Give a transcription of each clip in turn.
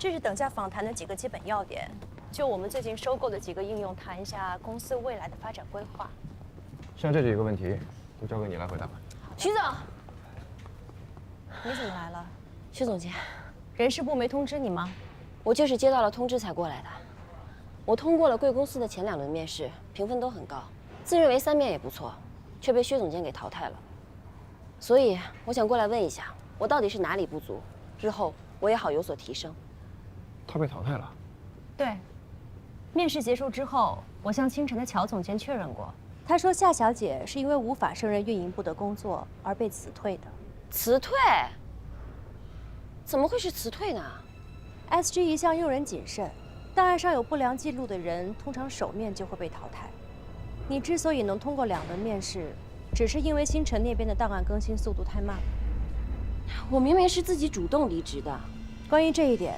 这是等价访谈的几个基本要点，就我们最近收购的几个应用谈一下公司未来的发展规划。像这几个问题，都交给你来回答吧。徐总，你怎么来了？徐总监，人事部没通知你吗？我就是接到了通知才过来的。我通过了贵公司的前2轮面试，评分都很高，自认为3面也不错，却被薛总监给淘汰了。所以我想过来问一下，我到底是哪里不足，日后我也好有所提升。他被淘汰了？对。面试结束之后，我向清晨的乔总监确认过，他说夏小姐是因为无法胜任运营部的工作而被辞退的。辞退？怎么会是辞退呢？SG 一向用人谨慎，档案上有不良记录的人，通常首面就会被淘汰。你之所以能通过2轮面试，只是因为星辰那边的档案更新速度太慢了。我明明是自己主动离职的。关于这一点，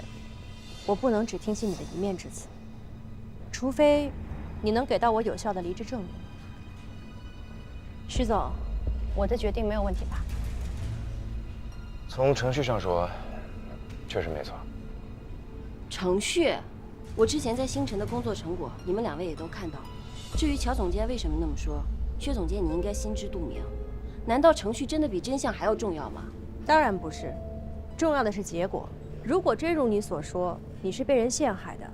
我不能只听信你的一面之词，除非你能给到我有效的离职证明。徐总，我的决定没有问题吧？从程序上说，确实没错。程序，我之前在星辰的工作成果，你们2位也都看到了。至于乔总监为什么那么说，薛总监你应该心知肚明。难道程序真的比真相还要重要吗？当然不是，重要的是结果。如果真如你所说，你是被人陷害的，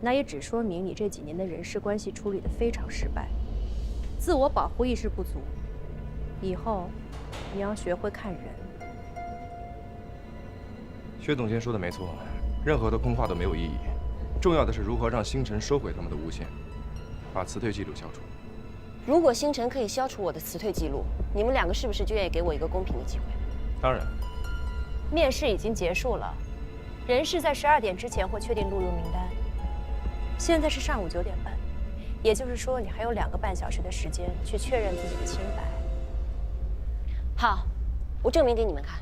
那也只说明你这几年的人事关系处理得非常失败，自我保护意识不足。以后你要学会看人。薛总监说的没错，任何的空话都没有意义，重要的是如何让星辰收回他们的诬陷，把辞退记录消除。如果星辰可以消除我的辞退记录，你们2个是不是就愿意给我一个公平的机会？当然。面试已经结束了，人事在12点之前会确定录用名单。现在是上午9点半，也就是说你还有2个半小时的时间去确认自己的清白。好，我证明给你们看。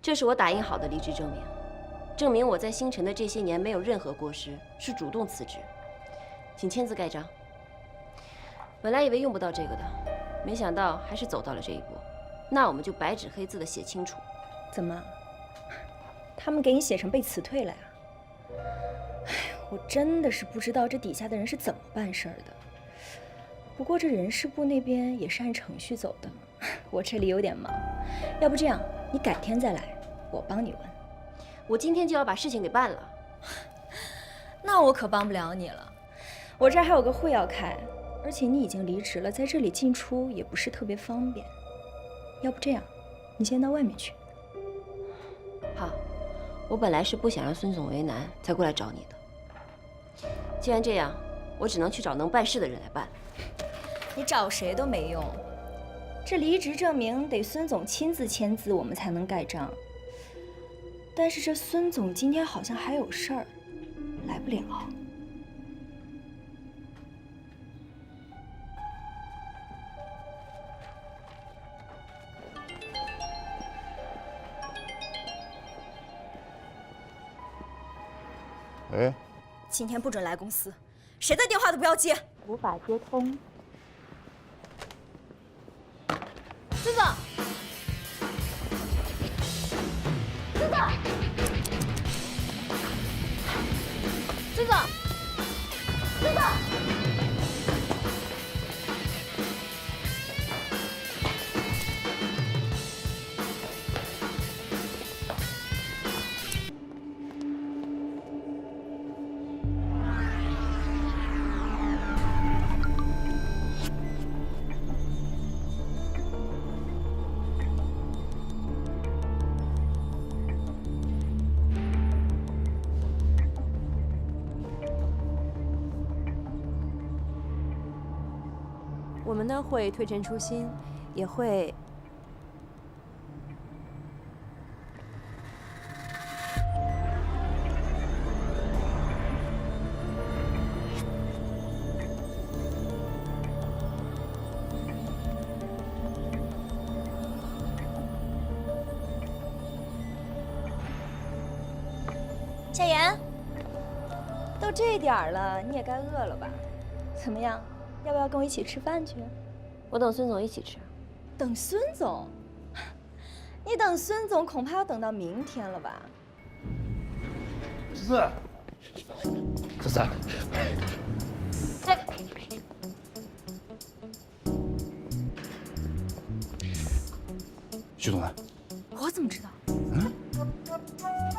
这是我打印好的离职证明，证明我在星辰的这些年没有任何过失，是主动辞职。请签字盖章。本来以为用不到这个的，没想到还是走到了这一步。那我们就白纸黑字的写清楚。怎么，他们给你写成被辞退了呀？哎，我真的是不知道这底下的人是怎么办事儿的。不过这人事部那边也是按程序走的，我这里有点忙，要不这样，你改天再来，我帮你问。我今天就要把事情给办了。那我可帮不了你了，我这儿还有个会要开，而且你已经离职了，在这里进出也不是特别方便。要不这样，你先到外面去。好，我本来是不想让孙总为难，才过来找你的。既然这样，我只能去找能办事的人来办。你找谁都没用，这离职证明得孙总亲自签字，我们才能盖章。但是这孙总今天好像还有事儿，来不了。喂，今天不准来公司，谁的电话都不要接。无法接通。孙总，孙总，孙总，孙总。我们呢会推陈出新，也会夏言，都这点儿了，你也该饿了吧？怎么样，要不要跟我一起吃饭去？我等孙总一起吃。等孙总？你等孙总恐怕要等到明天了吧？思思，思思，徐总呢？我怎么知道？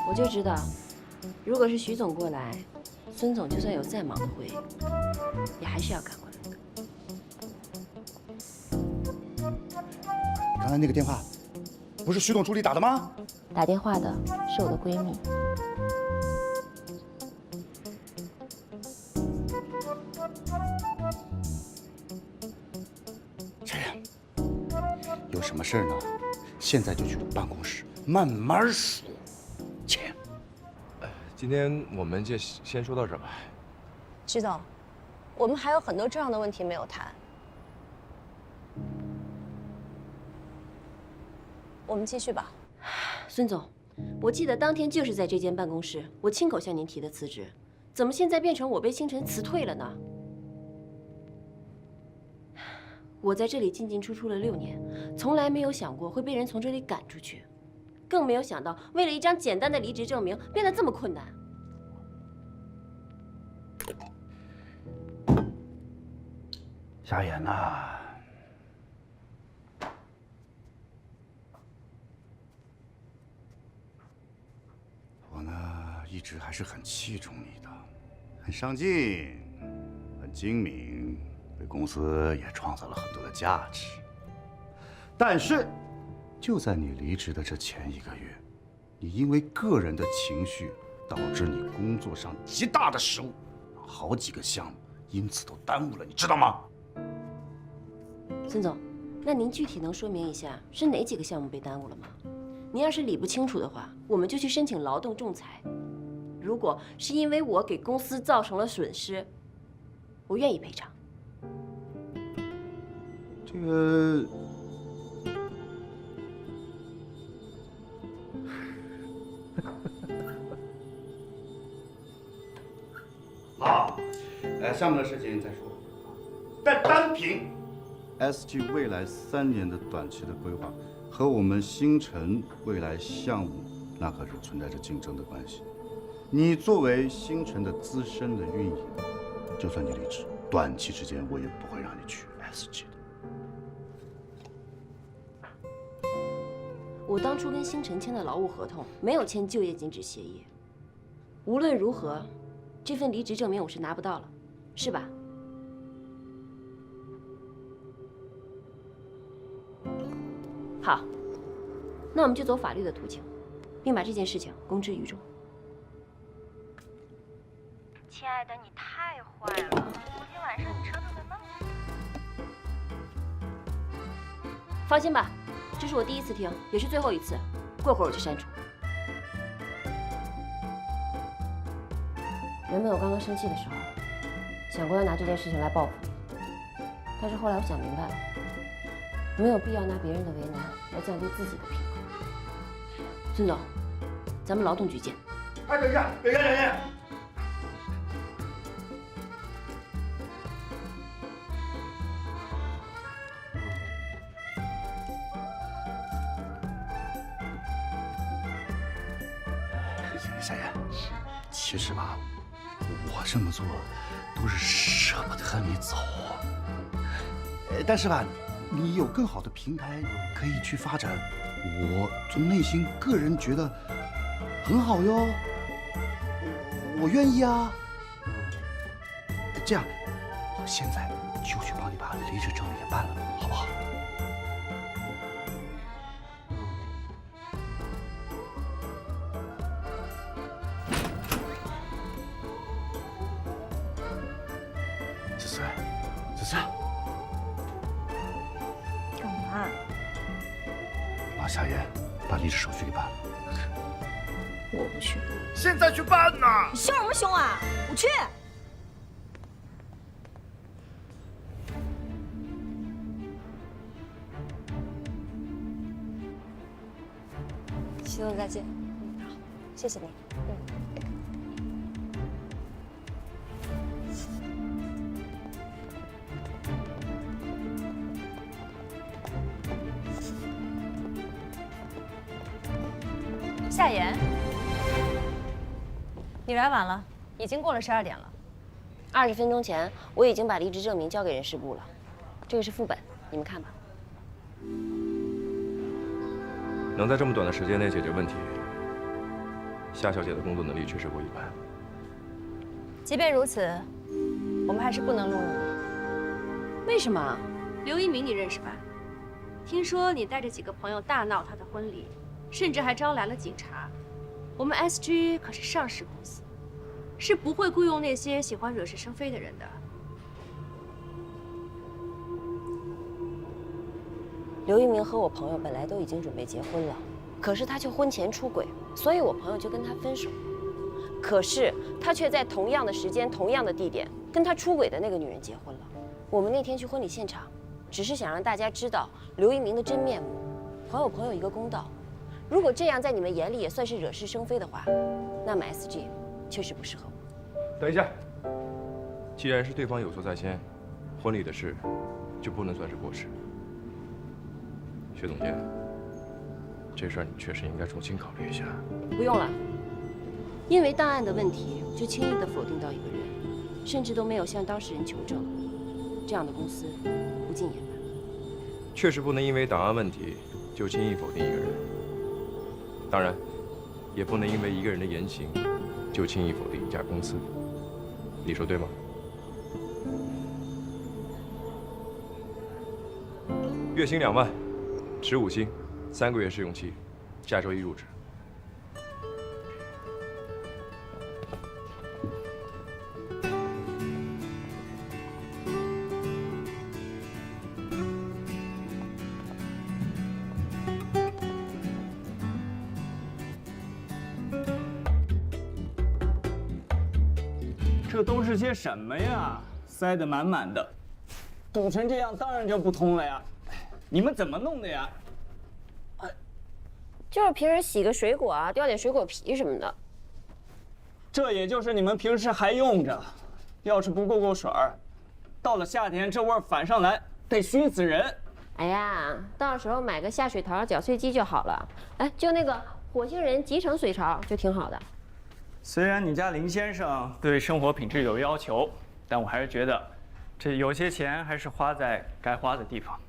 我就知道，如果是徐总过来，孙总就算有再忙的会议，也还是要赶过来的。刚才那个电话，不是徐总助理打的吗？打电话的是我的闺蜜。小燕，有什么事儿呢？现在就去我办公室慢慢说。钱。今天我们就先说到这儿吧。徐总，我们还有很多重要的问题没有谈。我们继续吧。孙总，我记得当天就是在这间办公室，我亲口向您提的辞职，怎么现在变成我被星辰辞退了呢？我在这里进进出出了6年，从来没有想过会被人从这里赶出去，更没有想到为了一张简单的离职证明变得这么困难。夏言呐，我呢一直还是很器重你的，很上进，很精明，为公司也创造了很多的价值。但是，就在你离职的这前1个月，你因为个人的情绪，导致你工作上极大的失误，好几个项目因此都耽误了，你知道吗？孙总，那您具体能说明一下是哪几个项目被耽误了吗？您要是理不清楚的话，我们就去申请劳动仲裁。如果是因为我给公司造成了损失，我愿意赔偿。这个，好，项目的事情再说。但单凭 SG 未来3年的短期的规划和我们星辰未来项目，那可是存在着竞争的关系。你作为星辰的资深的运营，就算你离职，短期之间我也不会让你去 SG 的。我当初跟星辰签的劳务合同没有签就业禁止协议。无论如何，这份离职证明我是拿不到了，是吧？好，那我们就走法律的途径，并把这件事情公之于众。亲爱的，你太坏了！昨天晚上你折腾的那么……放心吧，这是我第1次听，也是最后一次。过会儿我去删除。原本我刚刚生气的时候，想过要拿这件事情来报复你，但是后来我想明白了，没有必要拿别人的为难来降低自己的品格。孙总，咱们劳动局见。哎，等一下，等一下，等一下。夏言，其实吧，我这么做都是舍不得你走。但是吧，你有更好的平台可以去发展，我从内心个人觉得很好哟，我愿意啊。这样，我现在就去帮你把离职证明也办了，好不好？思思，思思，干嘛？帮夏言把离职手续给办了。我不去。现在去办呐！你凶什么凶啊？我去。徐总再见。好，谢谢你。夏言，你来晚了，已经过了12点了。20分钟前，我已经把离职证明交给人事部了，这个是副本，你们看吧。能在这么短的时间内解决问题，夏小姐的工作能力确实不一般。即便如此，我们还是不能录用你。为什么？刘一鸣你认识吧？听说你带着几个朋友大闹他的婚礼，甚至还招来了警察。我们 SG 可是上市公司，是不会雇佣那些喜欢惹是生非的人的。刘一鸣和我朋友本来都已经准备结婚了，可是他却婚前出轨，所以我朋友就跟他分手。可是他却在同样的时间、同样的地点跟他出轨的那个女人结婚了。我们那天去婚礼现场，只是想让大家知道刘一鸣的真面目，还我朋友一个公道。如果这样在你们眼里也算是惹是生非的话，那么 SG 确实不适合我。等一下，既然是对方有错在先，婚礼的事就不能算是过失。薛总监，这事儿你确实应该重新考虑一下。不用了，因为档案的问题就轻易地否定到一个人，甚至都没有向当事人求证，这样的公司不进也罢。确实不能因为档案问题就轻易否定一个人，当然，也不能因为一个人的言行就轻易否定一家公司。你说对吗？月薪2万，持5星，3个月试用期，下周1入职。这都是些什么呀？塞得满满的，堵成这样，当然就不通了呀！你们怎么弄的呀？就是平时洗个水果啊，掉点水果皮什么的。这也就是你们平时还用着，要是不过水儿，到了夏天这味儿反上来，得熏死人。哎呀，到时候买个下水槽搅碎机就好了。哎，就那个火星人集成水槽就挺好的。虽然你家林先生对生活品质有要求，但我还是觉得，这有些钱还是花在该花的地方。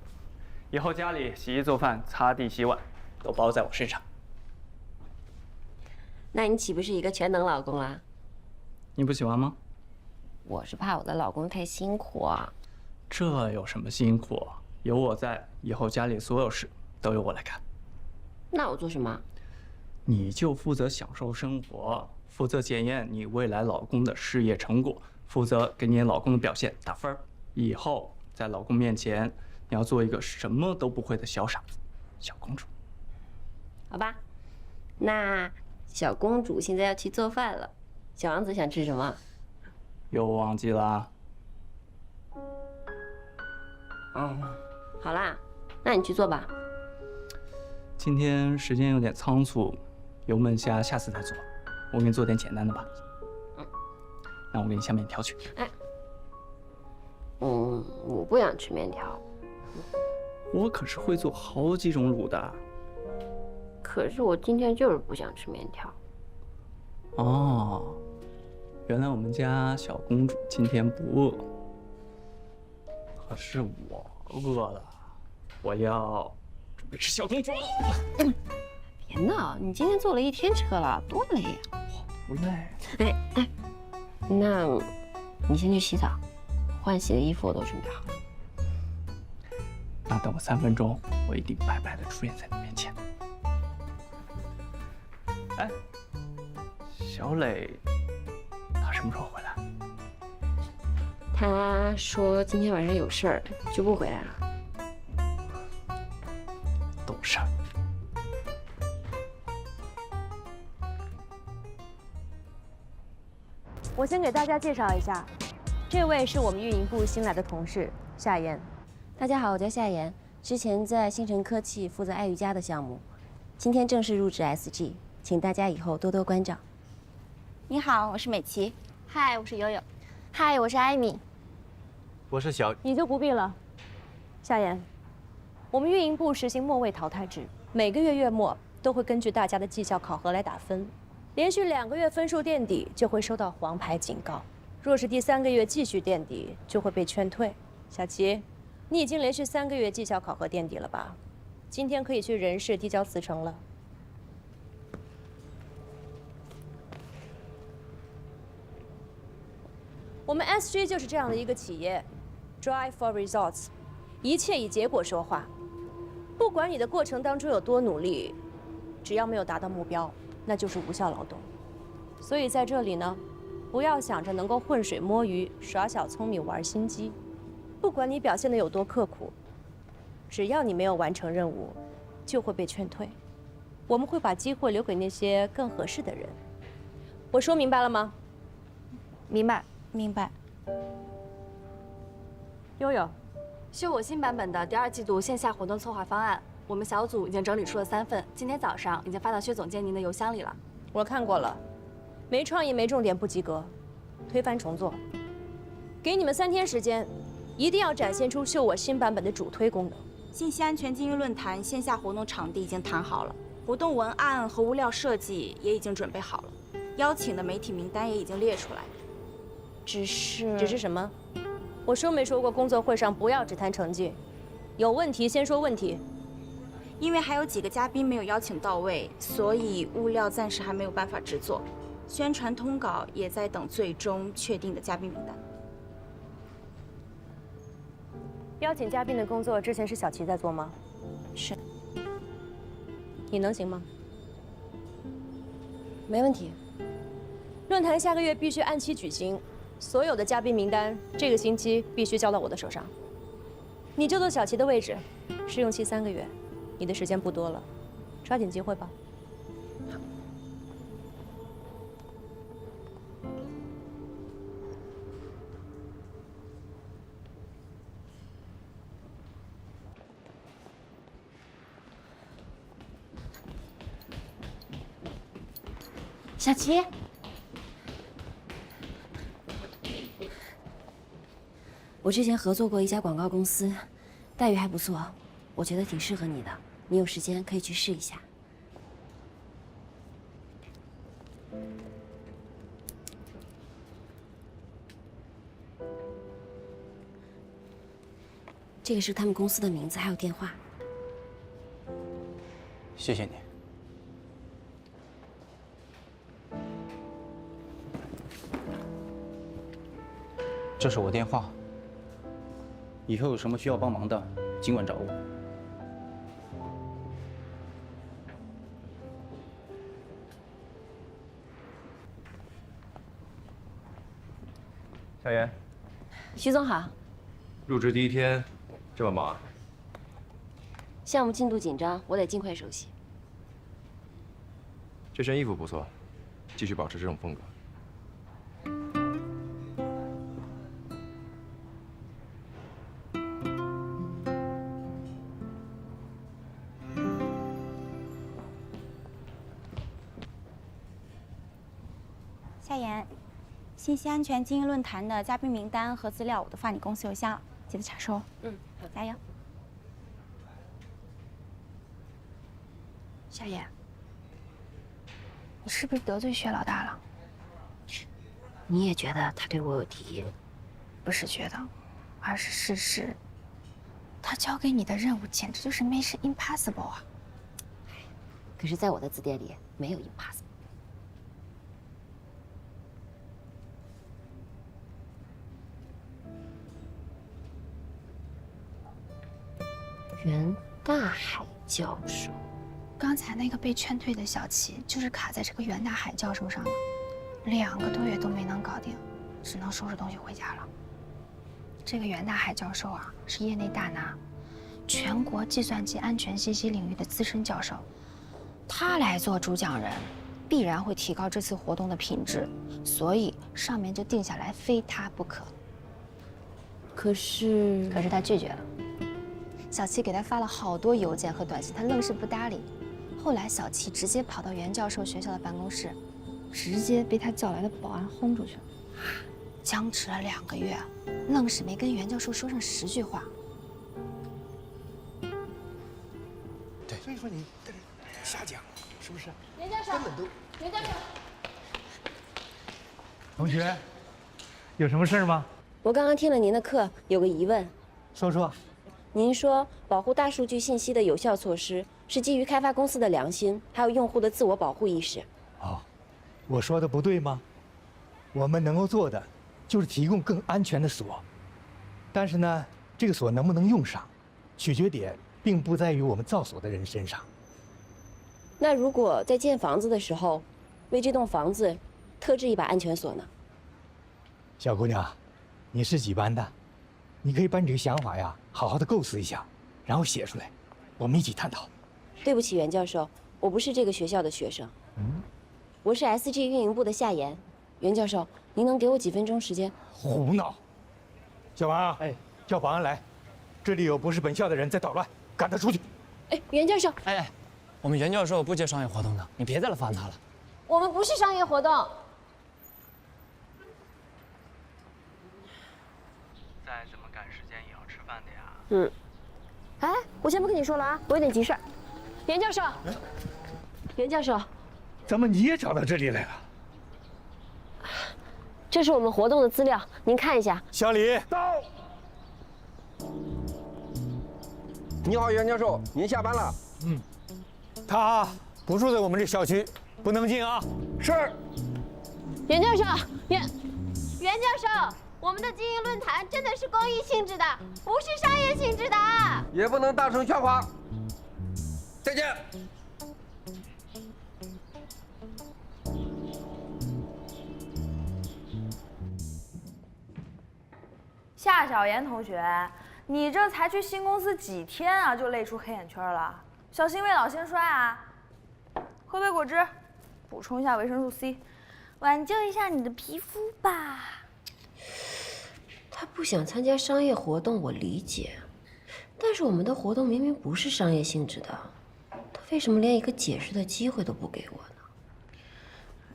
以后家里洗衣做饭、擦地洗碗，都包在我身上。那你岂不是一个全能老公啊？你不喜欢吗？我是怕我的老公太辛苦啊。这有什么辛苦？有我在，以后家里所有事都由我来干。那我做什么？你就负责享受生活，负责检验你未来老公的事业成果，负责给你老公的表现打分儿。以后在老公面前，你要做一个什么都不会的小傻子、小公主。好吧，那小公主现在要去做饭了。小王子想吃什么？又忘记了？好啦，那你去做吧。今天时间有点仓促，油焖虾下次再做。我给你做点简单的吧。那我给你下面条去。哎，我不想吃面条。我可是会做好几种卤的。可是我今天就是不想吃面条。哦，原来我们家小公主今天不饿，可是我饿了，我要准备吃小公主了。别闹，你今天坐了1天车了，多累呀！不累。哎，那你先去洗澡，换洗的衣服我都准备好了。那等我3分钟，我一定白白的出现在你面前。哎，小磊，他什么时候回来？他说今天晚上有事儿，就不回来了。懂事儿。我先给大家介绍一下，这位是我们运营部新来的同事夏言。大家好，我叫夏言，之前在星辰科技负责爱瑜伽的项目，今天正式入职 SG， 请大家以后多多关照。你好，我是美琪。嗨，我是悠悠。嗨，我是艾米。我是小，你就不必了。夏言，我们运营部实行末位淘汰制，每个月月末都会根据大家的绩效考核来打分，连续2个月分数垫底就会收到黄牌警告，若是第3个月继续垫底，就会被劝退。小齐，你已经连续3个月绩效考核垫底了吧？今天可以去人事递交辞呈了。我们 SG 就是这样的一个企业 ，Drive for results， 一切以结果说话。不管你的过程当中有多努力，只要没有达到目标，那就是无效劳动。所以在这里呢，不要想着能够浑水摸鱼、耍小聪明、玩心机。不管你表现的有多刻苦，只要你没有完成任务，就会被劝退。我们会把机会留给那些更合适的人。我说明白了吗？明白，明白。悠悠，秀我新版本的第2季度线下活动策划方案，我们小组已经整理出了3份，今天早上已经发到薛总监您的邮箱里了。我看过了，没创意、没重点，不及格，推翻重做。给你们3天时间，一定要展现出秀我新版本的主推功能。信息安全精英论坛线下活动场地已经谈好了，活动文案和物料设计也已经准备好了，邀请的媒体名单也已经列出来。只是什么？我说没说过工作会上不要只谈成绩，有问题先说问题。因为还有几个嘉宾没有邀请到位，所以物料暂时还没有办法制作，宣传通稿也在等最终确定的嘉宾名单。邀请嘉宾的工作之前是小齐在做吗？是。你能行吗？没问题。论坛下个月必须按期举行，所有的嘉宾名单这个星期必须交到我的手上。你就坐小齐的位置，试用期3个月，你的时间不多了，抓紧机会吧。小齐，我之前合作过一家广告公司，待遇还不错，我觉得挺适合你的。你有时间可以去试一下。这个是他们公司的名字，还有电话。谢谢你。这是我电话，以后有什么需要帮忙的，尽管找我。夏言，徐总好。入职第1天，这么忙啊？项目进度紧张，我得尽快熟悉。这身衣服不错，继续保持这种风格。夏言，信息安全精英论坛的嘉宾名单和资料我都发你公司邮箱，记得查收。好，加油。夏言，你是不是得罪薛老大了？你也觉得他对我有敌意？不是觉得，而是事实。他交给你的任务简直就是 Mission Impossible 啊！可是，在我的字典里没有 impossible。袁大海教授，刚才那个被劝退的小齐，就是卡在这个袁大海教授上了，2个多月都没能搞定，只能收拾东西回家了。这个袁大海教授啊，是业内大拿，全国计算机安全信息领域的资深教授，他来做主讲人，必然会提高这次活动的品质，所以上面就定下来非他不可。可是他拒绝了。小齐给他发了好多邮件和短信，他愣是不搭理。后来小齐直接跑到袁教授学校的办公室，直接被他叫来的保安轰出去了。僵持了2个月，愣是没跟袁教授说上10句话。对，所以说你瞎讲，是不是？袁教授，根本都……袁教授，同学，有什么事吗？我刚刚听了您的课，有个疑问。说说。您说保护大数据信息的有效措施是基于开发公司的良心，还有用户的自我保护意识。哦，我说的不对吗？我们能够做的就是提供更安全的锁，但是呢，这个锁能不能用上，取决点并不在于我们造锁的人身上。那如果在建房子的时候，为这栋房子特制一把安全锁呢？小姑娘，你是几班的？你可以把你这个想法呀，好好的构思一下，然后写出来，我们一起探讨。对不起，袁教授，我不是这个学校的学生。我是 SG 运营部的夏言。袁教授，您能给我几分钟时间？胡闹！小王，哎，叫保安来，这里有不是本校的人在捣乱，赶他出去。哎，袁教授，哎，我们袁教授不接商业活动的，你别再来烦他了。我们不是商业活动。再怎么赶时间也要吃饭的呀。哎，我先不跟你说了啊，我有点急事儿。袁教授，袁教授，怎么你也找到这里来了？这是我们活动的资料，您看一下。小李，到。你好，袁教授，您下班了。他不住在我们这小区，不能进啊。是。袁教授，袁教授，我们的经营论坛真的是公益性质的，不是商业性质的。也不能大声喧哗。再见。夏小妍同学，你这才去新公司几天啊，就累出黑眼圈了，小心未老先衰啊！喝杯果汁，补充一下维生素 C， 挽救一下你的皮肤吧。他不想参加商业活动，我理解，但是我们的活动明明不是商业性质的，他为什么连一个解释的机会都不给我呢？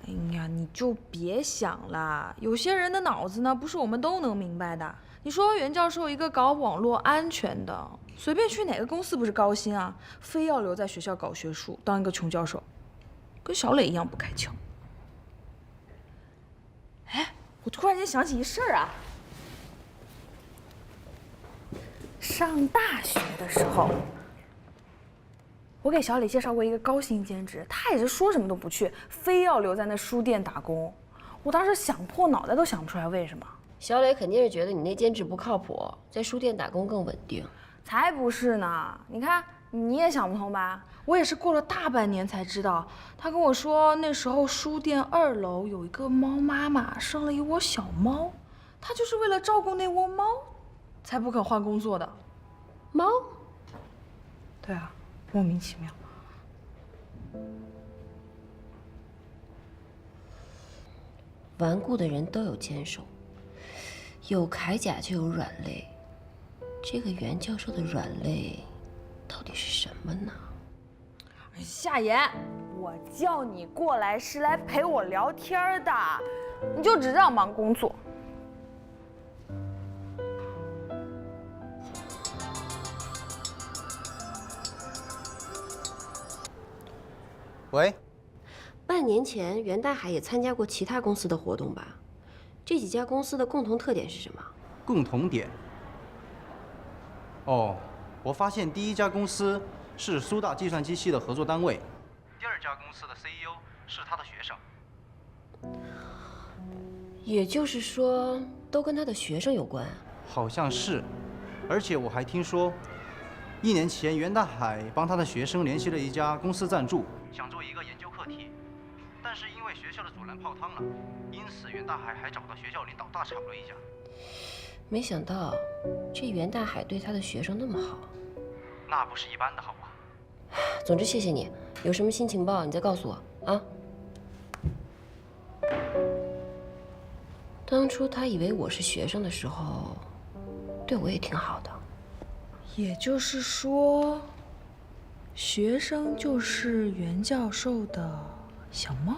哎呀，你就别想了，有些人的脑子呢，不是我们都能明白的。你说袁教授一个搞网络安全的，随便去哪个公司不是高薪啊？非要留在学校搞学术，当一个穷教授，跟小磊一样不开窍。哎，我突然间想起一事儿啊，上大学的时候，我给小磊介绍过一个高薪兼职，他也是说什么都不去，非要留在那书店打工。我当时想破脑袋都想不出来为什么。小磊肯定是觉得你那兼职不靠谱，在书店打工更稳定。才不是呢！你看你也想不通吧？我也是过了大半年才知道，他跟我说那时候书店2楼有一个猫妈妈生了一窝小猫，他就是为了照顾那窝猫，才不肯换工作的。猫？对啊，莫名其妙。顽固的人都有坚守，有铠甲就有软肋。这个袁教授的软肋到底是什么呢？夏言，我叫你过来是来陪我聊天的，你就只知道忙工作。喂，半年前袁大海也参加过其他公司的活动吧？这几家公司的共同特点是什么？共同点。哦，我发现第一家公司是苏大计算机系的合作单位，第二家公司的 CEO 是他的学生。也就是说，都跟他的学生有关。好像是，而且我还听说，1年前袁大海帮他的学生联系了一家公司赞助，想做一个研究课题，但是因为学校的阻拦泡汤了，因此袁大海还找到学校领导大吵了一架。没想到，这袁大海对他的学生那么好，那不是一般的好啊。总之谢谢你，有什么新情报你再告诉我啊。当初他以为我是学生的时候，对我也挺好的。也就是说，学生就是袁教授的小猫？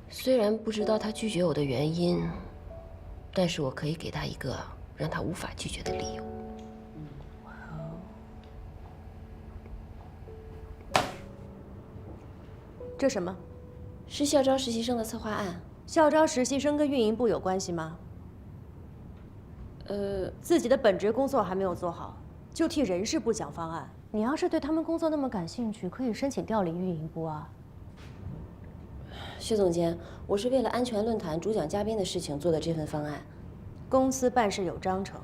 虽然不知道他拒绝我的原因，但是我可以给他一个让他无法拒绝的理由。这什么？是校招实习生的策划案。校招实习生跟运营部有关系吗？自己的本职工作还没有做好，就替人事部讲方案。你要是对他们工作那么感兴趣，可以申请调离运营部啊。薛总监，我是为了安全论坛主讲嘉宾的事情做的这份方案。公司办事有章程，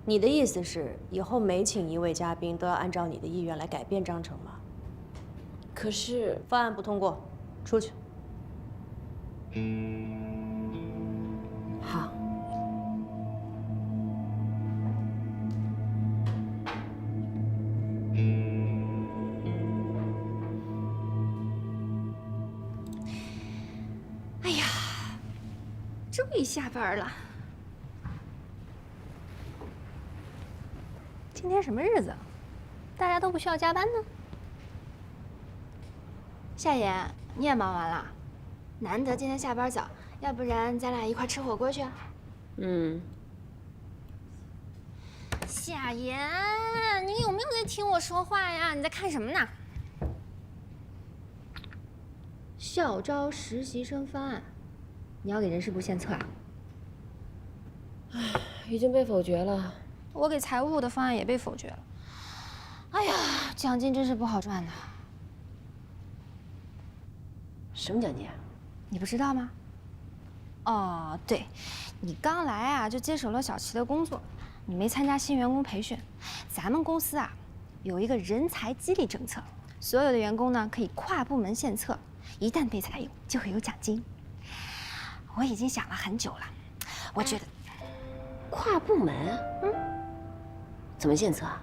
你的意思是以后每请一位嘉宾都要按照你的意愿来改变章程吗？可是方案不通过，出去。好。哎呀，终于下班了。今天什么日子？大家都不需要加班呢？夏言，你也忙完了？难得今天下班早，要不然咱俩一块吃火锅去？夏言，你有没有在听我说话呀？你在看什么呢？校招实习生方案，你要给人事部献策啊？唉，已经被否决了。我给财务部的方案也被否决了。哎呀，奖金真是不好赚呐。什么奖金啊？你不知道吗？哦，对，你刚来啊就接手了小齐的工作，你没参加新员工培训。咱们公司啊有一个人才激励政策，所有的员工呢可以跨部门献策，一旦被采用就会有奖金。我已经想了很久了，我觉得跨部门，怎么献策啊？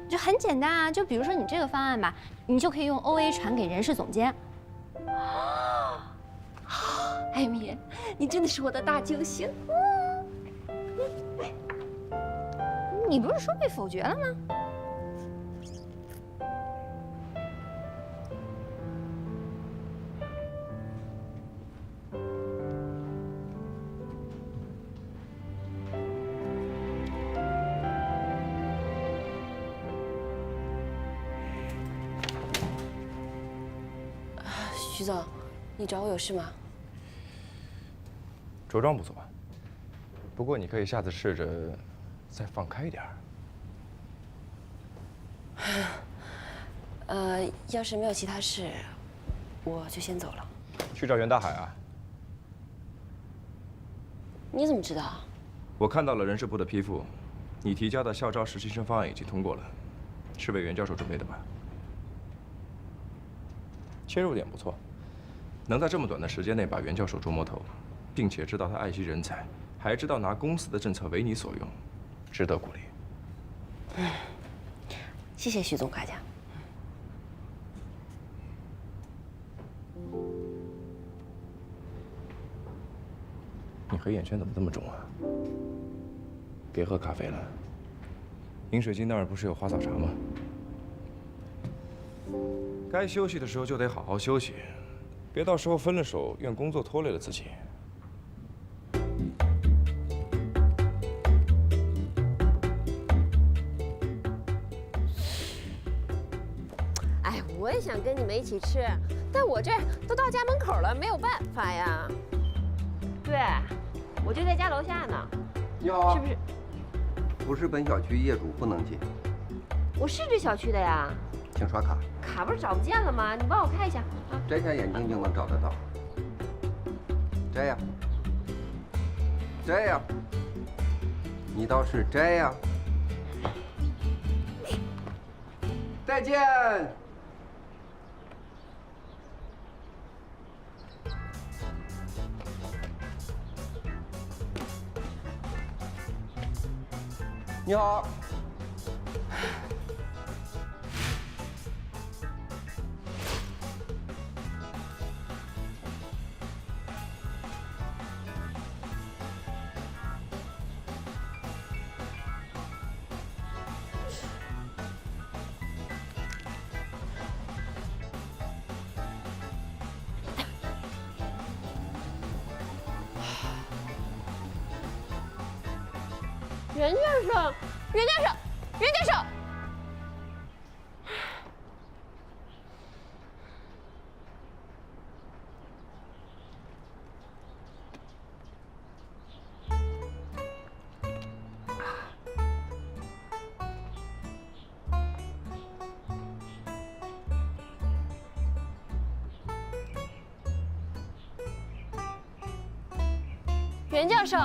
就很简单啊，就比如说你这个方案吧，你就可以用 OA 传给人事总监。艾米，你真的是我的大救星。你不是说被否决了吗？徐总，你找我有事吗？着装不错，不过你可以下次试着再放开一点儿。要是没有其他事，我就先走了。去找袁大海啊？你怎么知道？我看到了人事部的批复，你提交的校招实习生方案已经通过了，是为袁教授准备的吧？切入点不错，能在这么短的时间内把袁教授捉摸透，并且知道他爱惜人才，还知道拿公司的政策为你所用，值得鼓励。谢谢徐总夸奖。你黑眼圈怎么这么重啊？别喝咖啡了。饮水机那儿不是有花草茶吗？该休息的时候就得好好休息，别到时候分了手，怨工作拖累了自己。哎，我也想跟你们一起吃，但我这都到家门口了，没有办法呀。对，我就在家楼下呢。你好，是不是？不是本小区业主不能进。我是这小区的呀。请刷卡。卡不是找不见了吗？你帮我看一下啊。摘下眼镜就能找得到。摘呀，摘呀，你倒是摘呀。再见。你好。袁教授，袁教授，袁教授。袁教授。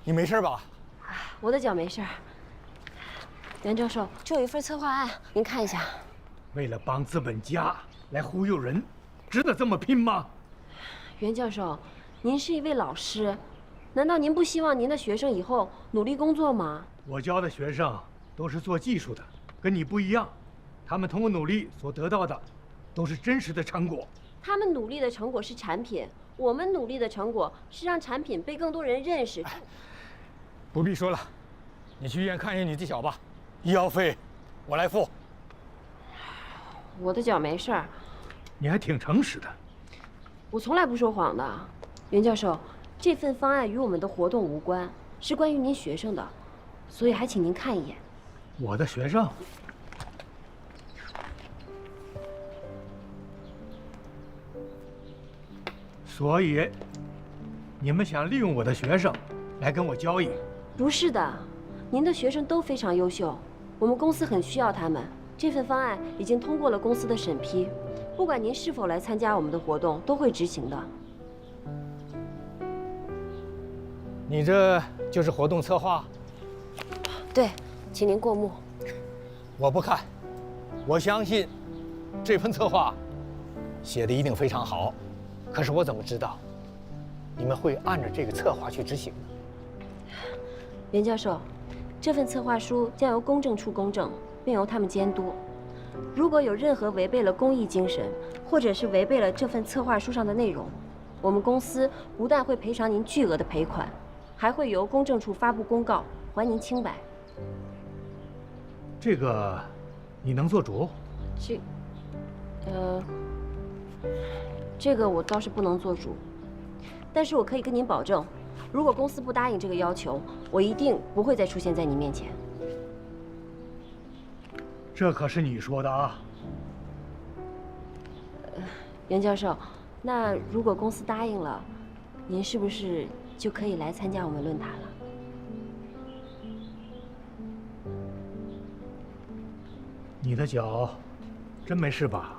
你没事吧？我的脚没事。袁教授，这有一份策划案，您看一下。为了帮资本家来忽悠人，值得这么拼吗？袁教授，您是一位老师，难道您不希望您的学生以后努力工作吗？我教的学生都是做技术的，跟你不一样，他们通过努力所得到的，都是真实的成果。他们努力的成果是产品，我们努力的成果是让产品被更多人认识。不必说了，你去医院看一下你这小吧，医药费我来付。我的脚没事儿。你还挺诚实的。我从来不说谎的。袁教授，这份方案与我们的活动无关，是关于您学生的，所以还请您看一眼。我的学生？所以，你们想利用我的学生来跟我交易？不是的，您的学生都非常优秀，我们公司很需要他们。这份方案已经通过了公司的审批，不管您是否来参加我们的活动，都会执行的。你这就是活动策划？对，请您过目。我不看，我相信这份策划写的一定非常好。可是我怎么知道你们会按照这个策划去执行呢？袁教授，这份策划书将由公证处公证，并由他们监督。如果有任何违背了公益精神，或者是违背了这份策划书上的内容，我们公司不但会赔偿您巨额的赔款，还会由公证处发布公告还您清白。这个你能做主？这个我倒是不能做主，但是我可以跟您保证，如果公司不答应这个要求，我一定不会再出现在你面前。这可是你说的啊。袁教授，那如果公司答应了，您是不是就可以来参加我们论坛了？你的脚真没事吧？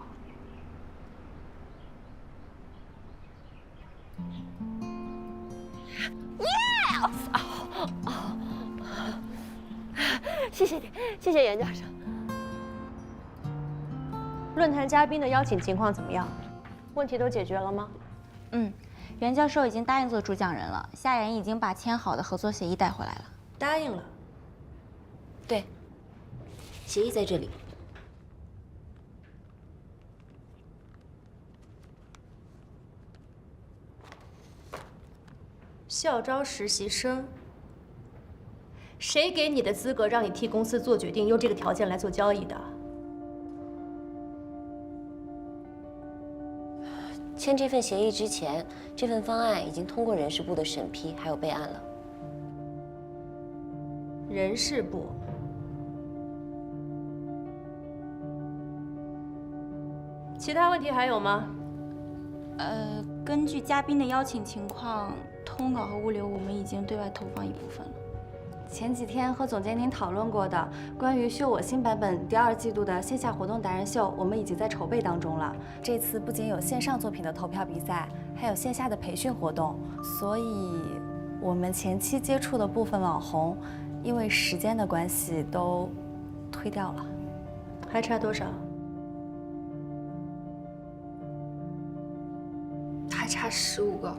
谢谢你，谢谢袁教授。论坛嘉宾的邀请情况怎么样？问题都解决了吗？袁教授已经答应做主讲人了，夏言已经把签好的合作协议带回来了。答应了。对，协议在这里。校招实习生，谁给你的资格让你替公司做决定，用这个条件来做交易的？签这份协议之前，这份方案已经通过人事部的审批，还有备案了。人事部。其他问题还有吗？根据嘉宾的邀请情况，通稿和物流我们已经对外投放一部分了。前几天和总监您讨论过的关于秀我新版本第2季度的线下活动达人秀，我们已经在筹备当中了。这次不仅有线上作品的投票比赛，还有线下的培训活动，所以我们前期接触的部分网红，因为时间的关系都推掉了。还差多少？还差15个。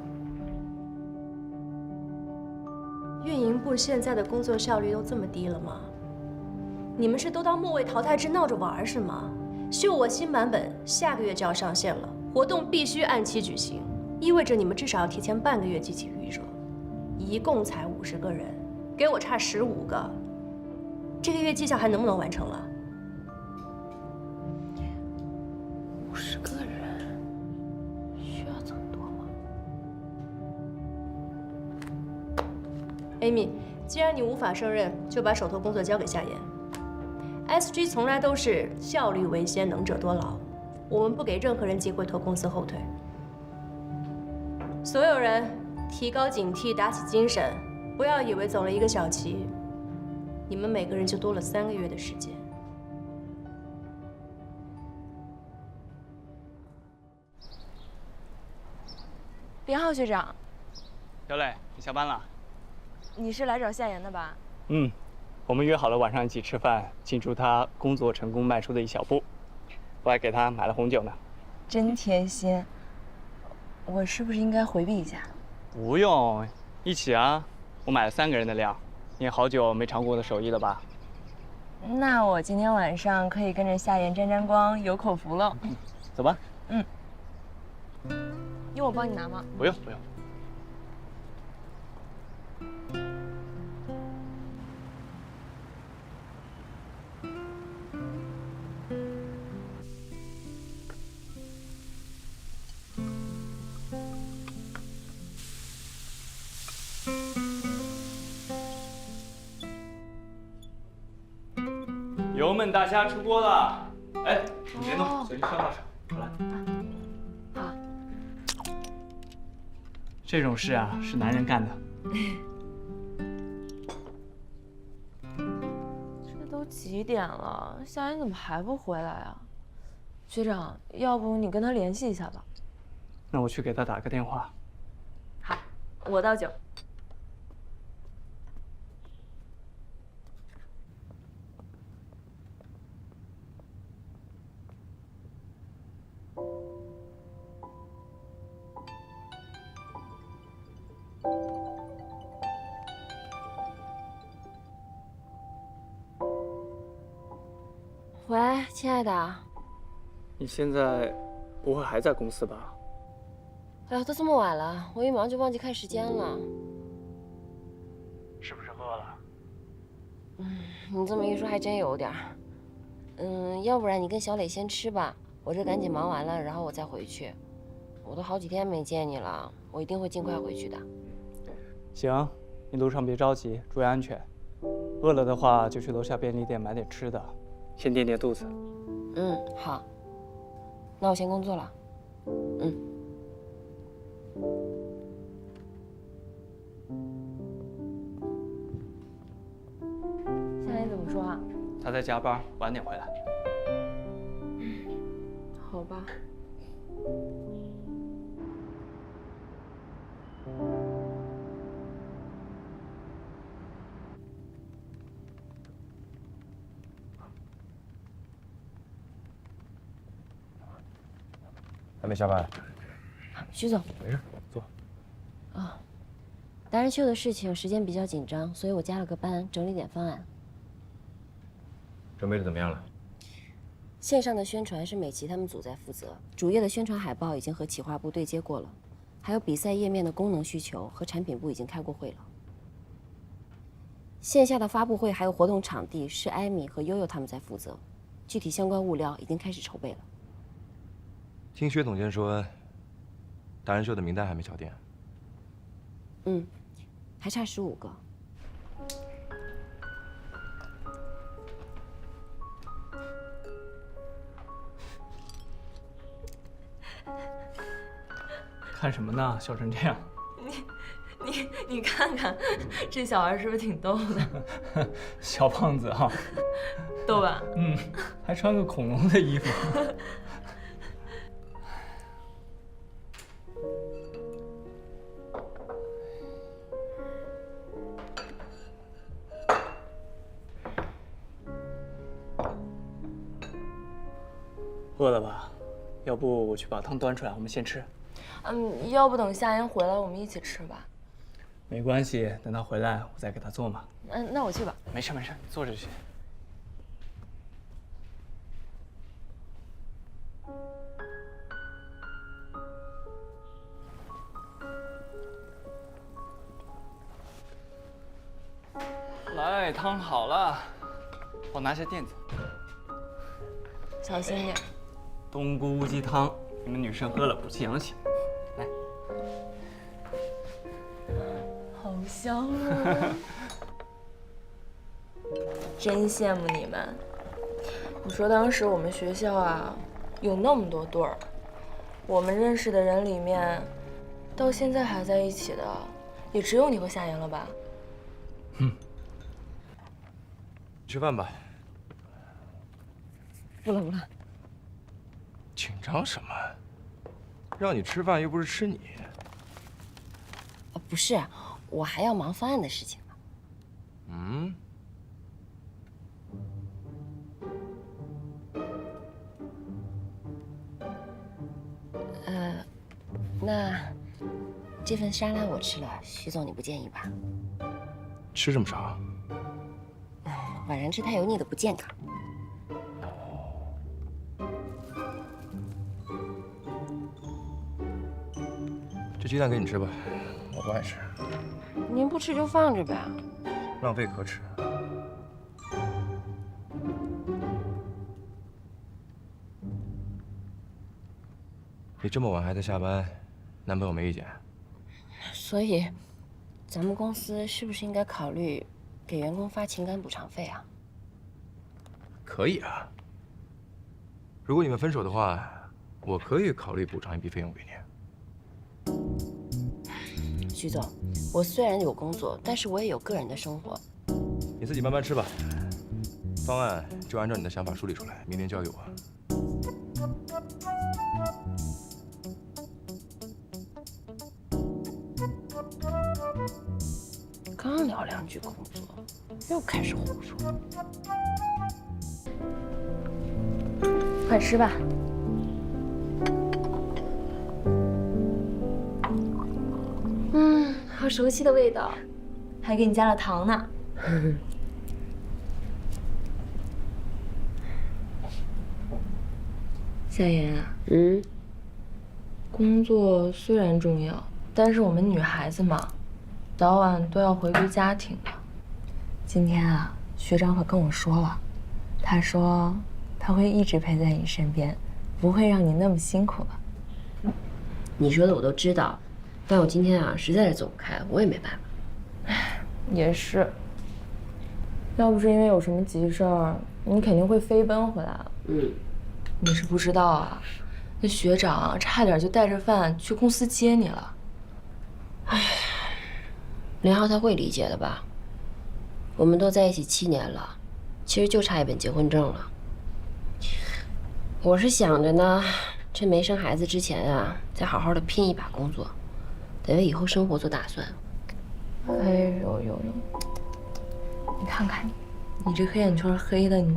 运营部现在的工作效率都这么低了吗？你们是都当末位淘汰制闹着玩是吗？秀我新版本下个月就要上线了，活动必须按期举行，意味着你们至少要提前半个月积极预热。一共才50个人，给我差15个，这个月绩效还能不能完成了？50个人，需要这么多吗？Amy， 既然你无法胜任，就把手头工作交给夏言。SG 从来都是效率为先，能者多劳，我们不给任何人机会拖公司后腿。所有人提高警惕，打起精神，不要以为走了一个小棋，你们每个人就多了3个月的时间。连浩学长，小磊，你下班了？你是来找夏言的吧？嗯，我们约好了晚上一起吃饭，庆祝他工作成功迈出的一小步。我还给他买了红酒呢。真贴心。我是不是应该回避一下？不用，一起啊！我买了3个人的量，你也好久没尝过我的手艺了吧？那我今天晚上可以跟着夏言沾沾光，有口福了。走吧。嗯。用我帮你拿吗？不用不用。油焖大虾出锅了！哎，你别动，随时上到手。过来。好。这种事啊，是男人干的。这都几点了，夏言怎么还不回来啊？学长，要不你跟他联系一下吧。那我去给他打个电话。好，我倒酒。喂，亲爱的。你现在不会还在公司吧？哎呀，都这么晚了，我一忙就忘记看时间了。是不是饿了？你这么一说还真有点儿。要不然你跟小磊先吃吧，我这赶紧忙完了，然后我再回去。我都好几天没见你了，我一定会尽快回去的。行，你路上别着急，注意安全。饿了的话就去楼下便利店买点吃的，先垫垫肚子。好。那我先工作了。夏言怎么说啊？他在加班，晚点回来。好吧。还没下班？徐总，没事，坐。达人秀的事情时间比较紧张，所以我加了个班，整理点方案。准备的怎么样了？线上的宣传是美琪他们组在负责，主页的宣传海报已经和企划部对接过了，还有比赛页面的功能需求和产品部已经开过会了。线下的发布会还有活动场地是艾米和悠悠他们在负责，具体相关物料已经开始筹备了。听薛总监说，达人秀的名单还没敲定。还差15个。看什么呢？笑成这样。你看看，这小孩是不是挺逗的？小胖子哈。逗吧？还穿个恐龙的衣服。饿了吧？要不我去把汤端出来，我们先吃。要不等夏言回来我们一起吃吧。没关系，等他回来我再给他做嘛。那我去吧。没事没事，你坐着去。来，汤好了，我拿下垫子。小心点。冬菇乌鸡汤，你们女生喝了补气养血。来，好香啊！真羡慕你们。你说当时我们学校啊，有那么多对儿，我们认识的人里面，到现在还在一起的，也只有你和夏言了吧？吃饭吧。不了。紧张什么？让你吃饭又不是吃你。不是，我还要忙方案的事情呢。嗯。那这份沙拉我吃了，徐总你不介意吧？吃这么少？晚上吃太油腻的不健康。这鸡蛋给你吃吧，我不爱吃。您不吃就放着呗。浪费可耻。你这么晚还在下班，男朋友没意见？所以，咱们公司是不是应该考虑给员工发情感补偿费啊？可以啊。如果你们分手的话，我可以考虑补偿一笔费用给你。徐总，我虽然有工作，但是我也有个人的生活。你自己慢慢吃吧。方案就按照你的想法梳理出来，明天交给我。刚聊2句工作，又开始胡说。快吃吧。好熟悉的味道，还给你加了糖呢。夏言，工作虽然重要，但是我们女孩子嘛，早晚都要回归家庭的。今天啊，学长可跟我说了，他说他会一直陪在你身边，不会让你那么辛苦了。你说的我都知道，但我今天啊实在是走不开，我也没办法。也是，要不是因为有什么急事儿，你肯定会飞奔回来了。你是不知道啊，那学长啊差点就带着饭去公司接你了。林浩他会理解的吧？我们都在一起7年了，其实就差一本结婚证了。我是想着呢，趁没生孩子之前啊，再好好的拼一把工作，得为以后生活做打算。哎呦，你看看你这黑眼圈黑的，你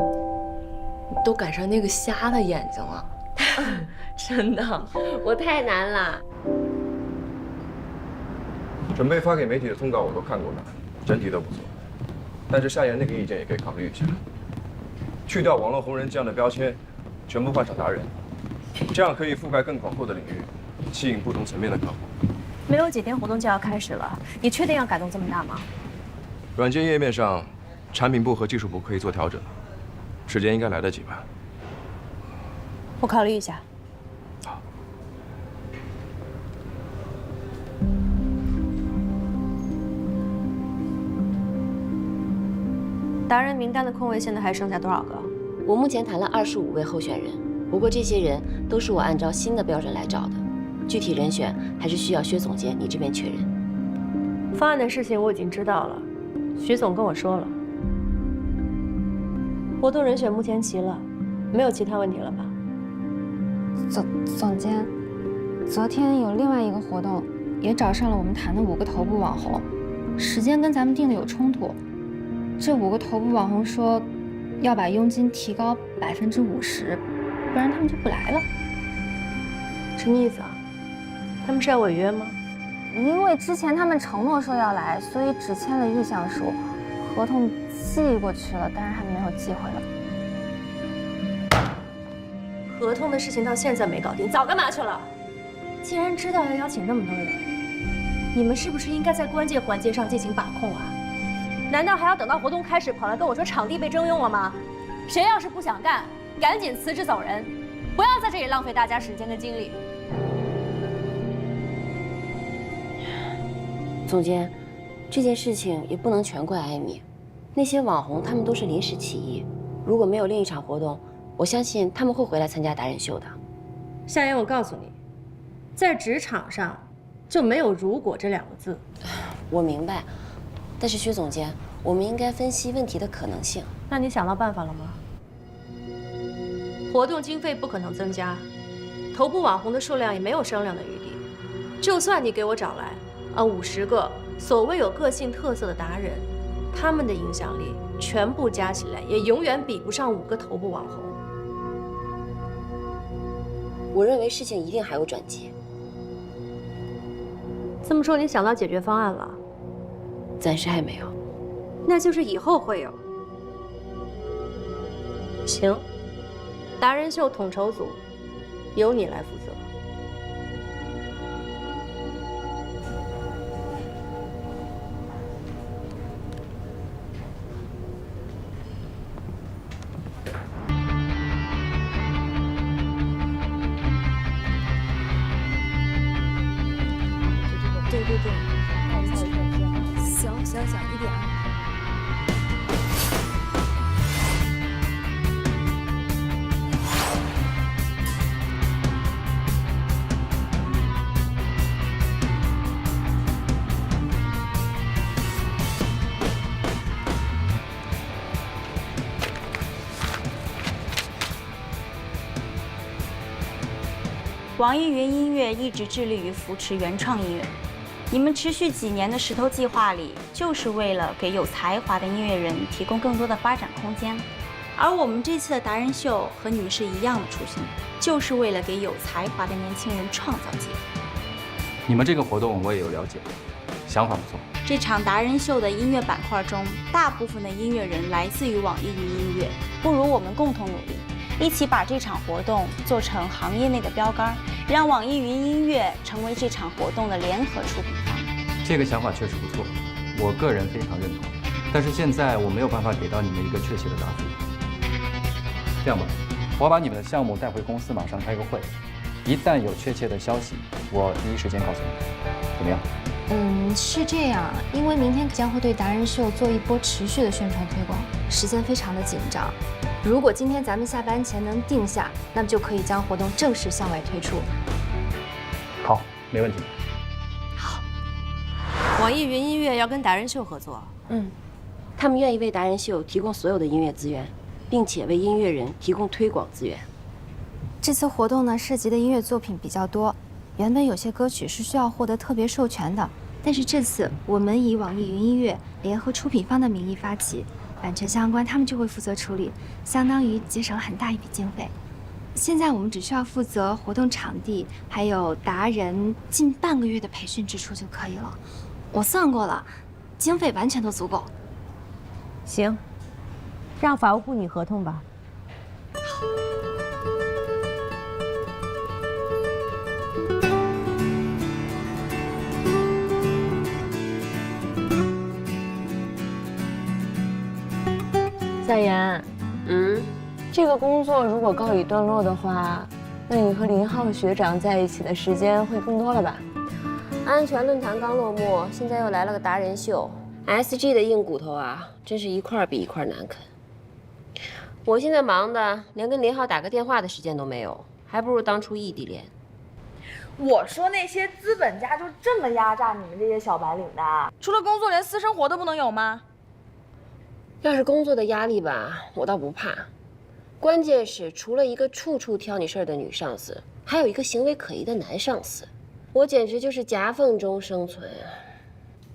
都赶上那个瞎的眼睛了。真的，我太难了。准备发给媒体的通稿我都看过了，整体都不错。但是夏言那个意见也可以考虑一下，去掉网络红人这样的标签，全部换上达人，这样可以覆盖更广阔的领域，吸引不同层面的客户。没有几天活动就要开始了，你确定要改动这么大吗？软件页面上，产品部和技术部可以做调整，时间应该来得及吧？我考虑一下。好。达人名单的空位现在还剩下多少个？我目前谈了25位候选人，不过这些人都是我按照新的标准来找的，具体人选还是需要薛总监你这边确认。方案的事情我已经知道了，徐总跟我说了。活动人选目前齐了，没有其他问题了吧？总监，昨天有另外一个活动，也找上了我们谈的5个头部网红，时间跟咱们定的有冲突。这5个头部网红说要把佣金提高50%，不然他们就不来了。什么意思啊？他们是要违约吗？因为之前他们承诺说要来，所以只签了意向书，合同寄过去了，但是还没有寄回来。合同的事情到现在没搞定，早干嘛去了？既然知道要邀请那么多人，你们是不是应该在关键环节上进行把控啊？难道还要等到活动开始跑来跟我说场地被征用了吗？谁要是不想干，赶紧辞职走人，不要在这里浪费大家时间跟精力。总监，这件事情也不能全怪艾米，那些网红他们都是临时起意，如果没有另一场活动，我相信他们会回来参加达人秀的。夏言，我告诉你，在职场上就没有如果这2个字。我明白，但是薛总监，我们应该分析问题的可能性。那你想到办法了吗？活动经费不可能增加，头部网红的数量也没有商量的余地。就算你给我找来50个所谓有个性特色的达人，他们的影响力全部加起来，也永远比不上5个头部网红。我认为事情一定还有转机。这么说，你想到解决方案了？暂时还没有。那就是以后会有。行，达人秀统筹组由你来负责。对对对，行，一点啊。网易云音乐一直致力于扶持原创音乐。你们持续几年的石头计划里，就是为了给有才华的音乐人提供更多的发展空间。而我们这次的达人秀和你们是一样的初心，就是为了给有才华的年轻人创造机会。你们这个活动我也有了解，想法不错。这场达人秀的音乐板块中，大部分的音乐人来自于网易云音乐，不如我们共同努力，一起把这场活动做成行业内的标杆，让网易云音乐成为这场活动的联合出品方。这个想法确实不错，我个人非常认同。但是现在我没有办法给到你们一个确切的答复。这样吧，我把你们的项目带回公司，马上开个会，一旦有确切的消息，我第一时间告诉你，怎么样？是这样，因为明天将会对达人秀做一波持续的宣传推广，时间非常的紧张。如果今天咱们下班前能定下，那么就可以将活动正式向外推出。好，没问题。好，网易云音乐要跟达人秀合作。他们愿意为达人秀提供所有的音乐资源，并且为音乐人提供推广资源。这次活动呢，涉及的音乐作品比较多，原本有些歌曲是需要获得特别授权的，但是这次我们以网易云音乐联合出品方的名义发起，版权相关他们就会负责处理，相当于节省了很大一笔经费。现在我们只需要负责活动场地，还有达人近半个月的培训支出就可以了。我算过了，经费完全都足够。行，让法务部拟合同吧。夏言，这个工作如果告一段落的话，那你和林浩学长在一起的时间会更多了吧？安全论坛刚落幕，现在又来了个达人秀 ，SG 的硬骨头啊，真是一块比一块难啃。我现在忙的连跟林浩打个电话的时间都没有，还不如当初异地恋。我说那些资本家就这么压榨你们这些小白领的？除了工作，连私生活都不能有吗？要是工作的压力吧，我倒不怕。关键是除了一个处处挑你事儿的女上司，还有一个行为可疑的男上司，我简直就是夹缝中生存啊！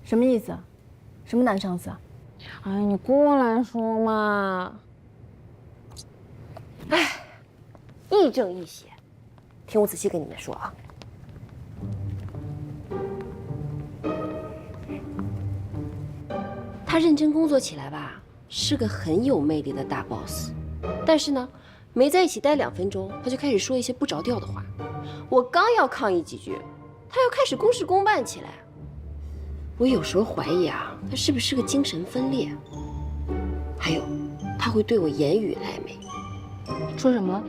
什么意思？什么男上司啊？哎，你过来说嘛！哎，亦正亦邪，听我仔细跟你们说啊。他认真工作起来吧，是个很有魅力的大 boss， 但是呢，没在一起待2分钟，他就开始说一些不着调的话。我刚要抗议几句，他又开始公事公办起来。我有时候怀疑啊，他是不是个精神分裂？还有，他会对我言语暧昧。说什么了？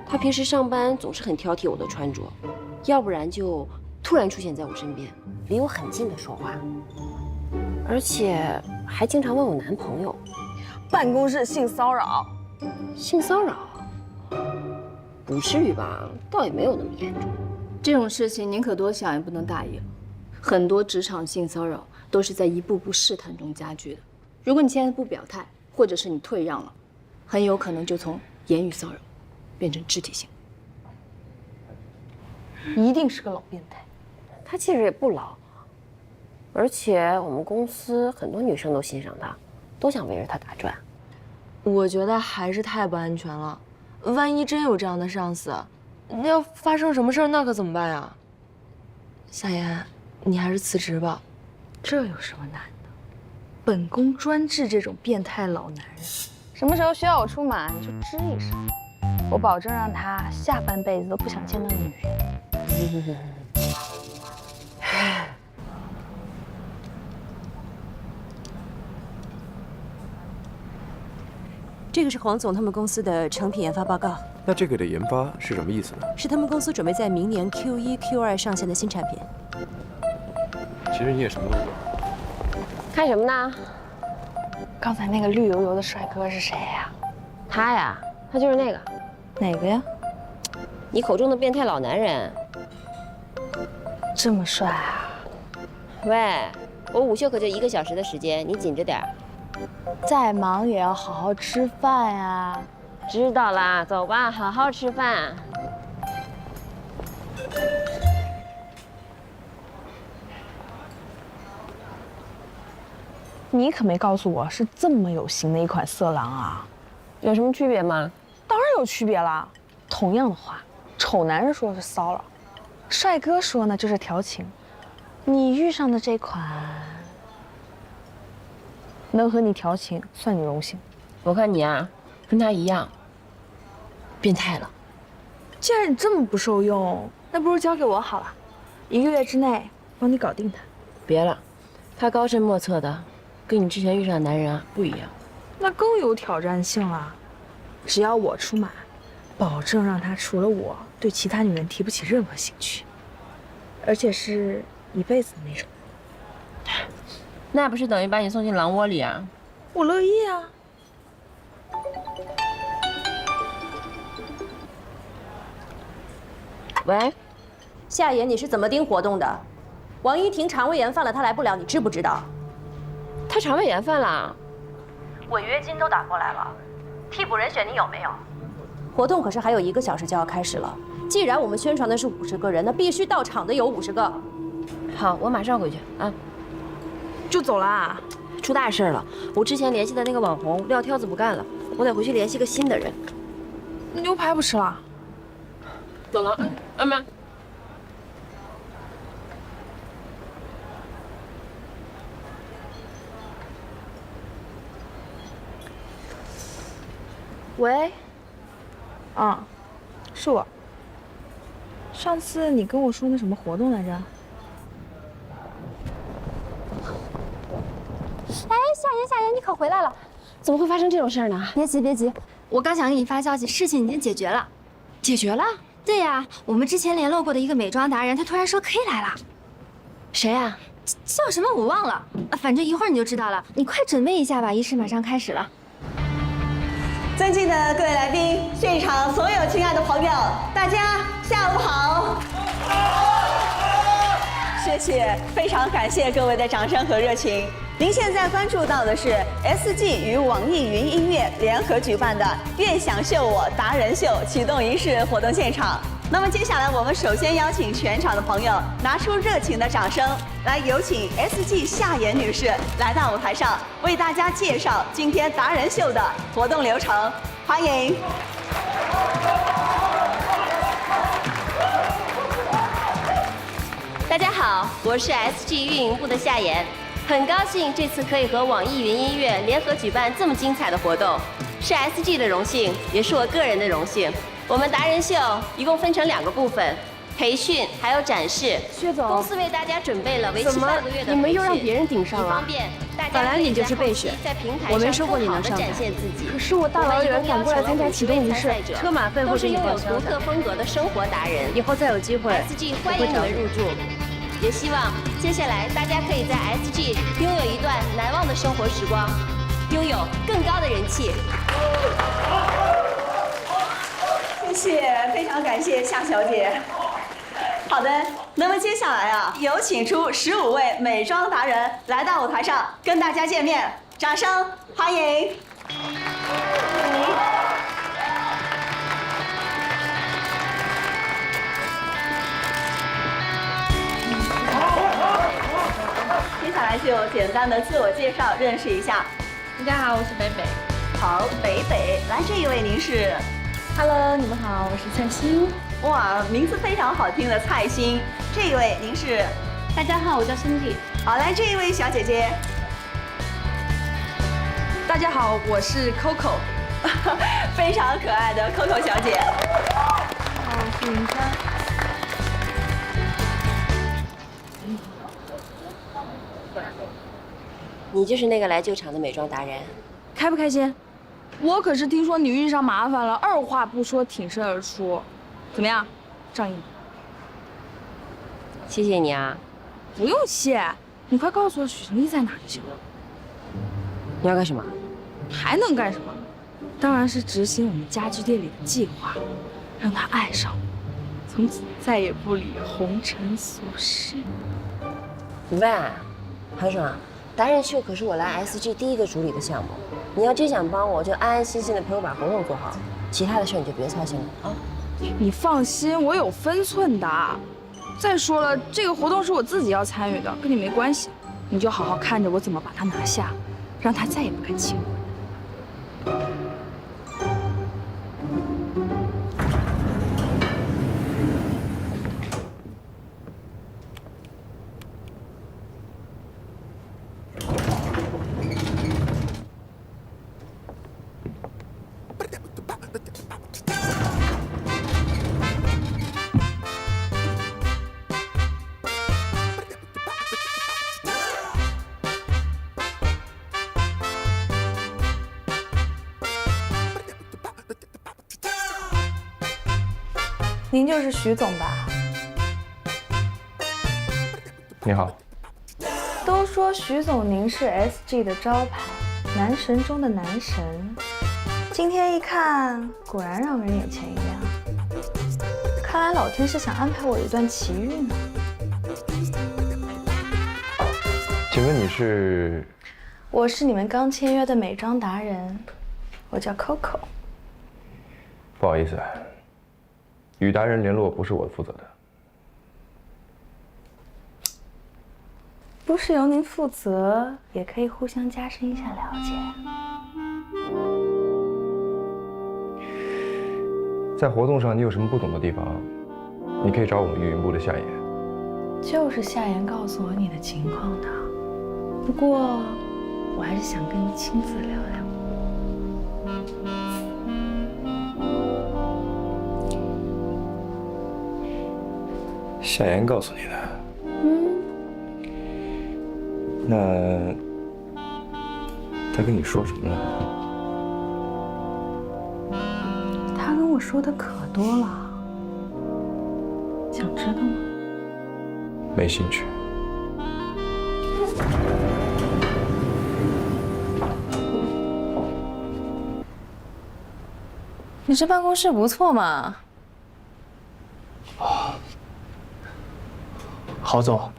他平时上班总是很挑剔我的穿着，要不然就突然出现在我身边，离我很近的说话。而且还经常问我男朋友，办公室性骚扰，性骚扰？不至于吧，倒也没有那么严重。这种事情您可多想也不能大意了。很多职场性骚扰都是在一步步试探中加剧的。如果你现在不表态，或者是你退让了，很有可能就从言语骚扰变成肢体性。一定是个老变态。他气质也不老，而且我们公司很多女生都欣赏他，都想围着他打转。我觉得还是太不安全了，万一真有这样的上司，那要发生什么事儿，那可怎么办呀？夏言，你还是辞职吧。这有什么难的？本宫专治这种变态老男人。什么时候需要我出马，你就吱一声，我保证让他下半辈子都不想见到女人。这个是黄总他们公司的成品研发报告。那这个的研发是什么意思呢？是他们公司准备在明年 Q1、Q2 上线的新产品。其实你也什么都不懂。看什么呢？刚才那个绿油油的帅哥是谁呀？他呀，他就是那个。哪个呀？你口中的变态老男人。这么帅啊？喂，我午休可就1个小时的时间，你紧着点儿。再忙也要好好吃饭呀。知道啦，走吧，好好吃饭。你可没告诉我是这么有型的一款色狼啊！有什么区别吗？当然有区别啦。同样的话，丑男人说是骚扰，帅哥说呢就是调情。你遇上的这款，能和你调情，算你荣幸。我看你啊，跟他一样，变态了。既然你这么不受用，那不如交给我好了，1个月之内帮你搞定他。别了，他高深莫测的，跟你之前遇上的男人啊不一样。那更有挑战性了。只要我出马，保证让他除了我，对其他女人提不起任何兴趣，而且是一辈子的那种。那不是等于把你送进狼窝里啊？我乐意啊。喂，夏言，你是怎么盯活动的？王一婷肠胃炎犯了，她来不了，你知不知道？她肠胃炎犯了？违约金都打过来了，替补人选你有没有？活动可是还有1个小时就要开始了，既然我们宣传的是50个人，那必须到场的有50个。好，我马上回去啊。就走了啊？出大事了！我之前联系的那个网红撂挑子不干了，我得回去联系个新的人。那牛排不吃了？走了，阿妈。喂。啊，是我。上次你跟我说那什么活动来着？哎，夏言，你可回来了！怎么会发生这种事儿呢？别急，我刚想给你发消息，事情已经解决了。解决了？对呀，我们之前联络过的一个美妆达人，他突然说可以来了。谁呀？叫什么我忘了，反正一会儿你就知道了。你快准备一下吧，仪式马上开始了。尊敬的各位来宾，现场所有亲爱的朋友，大家下午好！谢谢，非常感谢各位的掌声和热情。您现在关注到的是 SG 与网易云音乐联合举办的“悦享秀我达人秀”启动仪式活动现场。那么接下来，我们首先邀请全场的朋友拿出热情的掌声，来有请 SG 夏言女士来到舞台上，为大家介绍今天达人秀的活动流程。欢迎。大家好，我是 SG 运营部的夏言，很高兴这次可以和网易云音乐联合举办这么精彩的活动，是 SG 的荣幸，也是我个人的荣幸。我们达人秀一共分成2个部分，培训还有展示。薛总，公司为大家准备了为期3个月的培训，你们又让别人顶上了？方便大家本来你就是备选，我没说过你能上台。可是我大老远赶过来参加启动仪式，车马费会给你报销的。都是拥有独特风格的生活达人，以后再有机会 ，SG 欢迎你们入驻。也希望接下来大家可以在 SG 拥有一段难忘的生活时光，拥有更高的人气。谢谢，非常感谢夏小姐。好的，那么接下来啊，有请出15位美妆达人来到舞台上跟大家见面，掌声欢迎。接下来就简单的自我介绍，认识一下。大家好，我是北北。好，北北，来这一位您是 ？Hello， 你们好，我是蔡欣。哇，名字非常好听的蔡欣。这一位您是？大家好，我叫辛迪。好，来这一位小姐姐。大家好，我是 Coco， 非常可爱的 Coco 小姐。好，我是林佳。你就是那个来救场的美妆达人，开不开心？我可是听说你遇上麻烦了，二话不说挺身而出，怎么样，仗义？谢谢你啊。不用谢，你快告诉我许成义在哪就行了。你要干什么？还能干什么？当然是执行我们家居店里的计划，让他爱上我，从此再也不理红尘俗事。喂，韩爽，达人秀可是我来 SG 第一个主理的项目，你要真想帮我，就安安心心的陪我把活动做好，其他的事你就别操心了啊。你放心，我有分寸的。再说了，这个活动是我自己要参与的，跟你没关系。你就好好看着我怎么把它拿下，让他再也不敢轻我。您就是徐总吧？你好。都说徐总您是 SG 的招牌，男神中的男神。今天一看，果然让人眼前一亮。看来老天是想安排我一段奇遇呢。请问你是？我是你们刚签约的美妆达人，我叫 Coco。不好意思。与达人联络不是我负责的，不是由您负责，也可以互相加深一下了解。在活动上你有什么不懂的地方，你可以找我们运营部的夏言。就是夏言告诉我你的情况的，不过我还是想跟你亲自聊聊。夏言告诉你的。那他跟你说什么了？他跟我说的可多了，想知道吗？没兴趣。你这办公室不错嘛。郝总，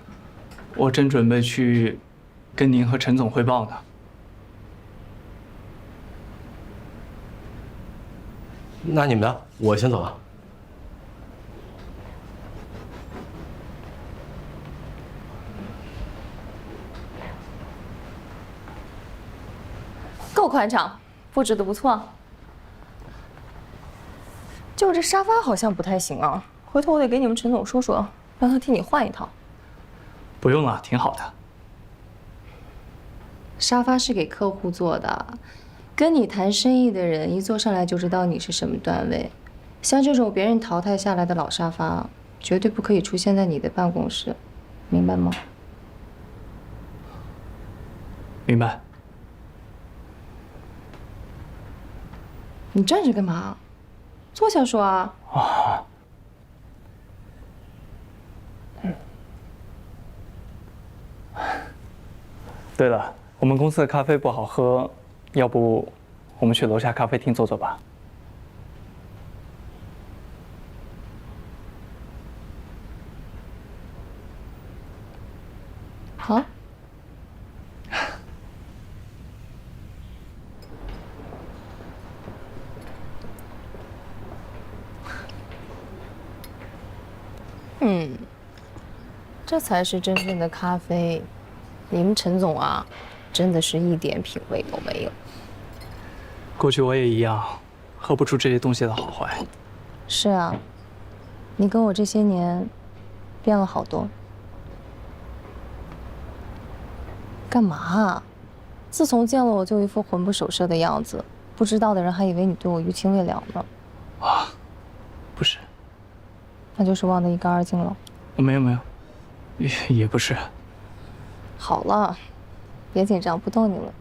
我正准备去跟您和陈总汇报呢。那你们的，我先走了。够宽敞，布置的不错。就这沙发好像不太行啊，回头我得给你们陈总说说，让他替你换一套。不用了，挺好的。沙发是给客户做的，跟你谈生意的人一坐上来就知道你是什么段位。像这种别人淘汰下来的老沙发，绝对不可以出现在你的办公室，明白吗？明白。你站着干嘛？坐下说啊。啊。对了，我们公司的咖啡不好喝，要不我们去楼下咖啡厅坐坐吧？好。这才是真正的咖啡，你们陈总啊，真的是一点品味都没有。过去我也一样，喝不出这些东西的好坏。是啊，你跟我这些年变了好多。干嘛啊？自从见了我就一副魂不守舍的样子，不知道的人还以为你对我余情未了呢。啊，不是，那就是忘得一干二净了。没有，也不是。好了，别紧张，不逗你了。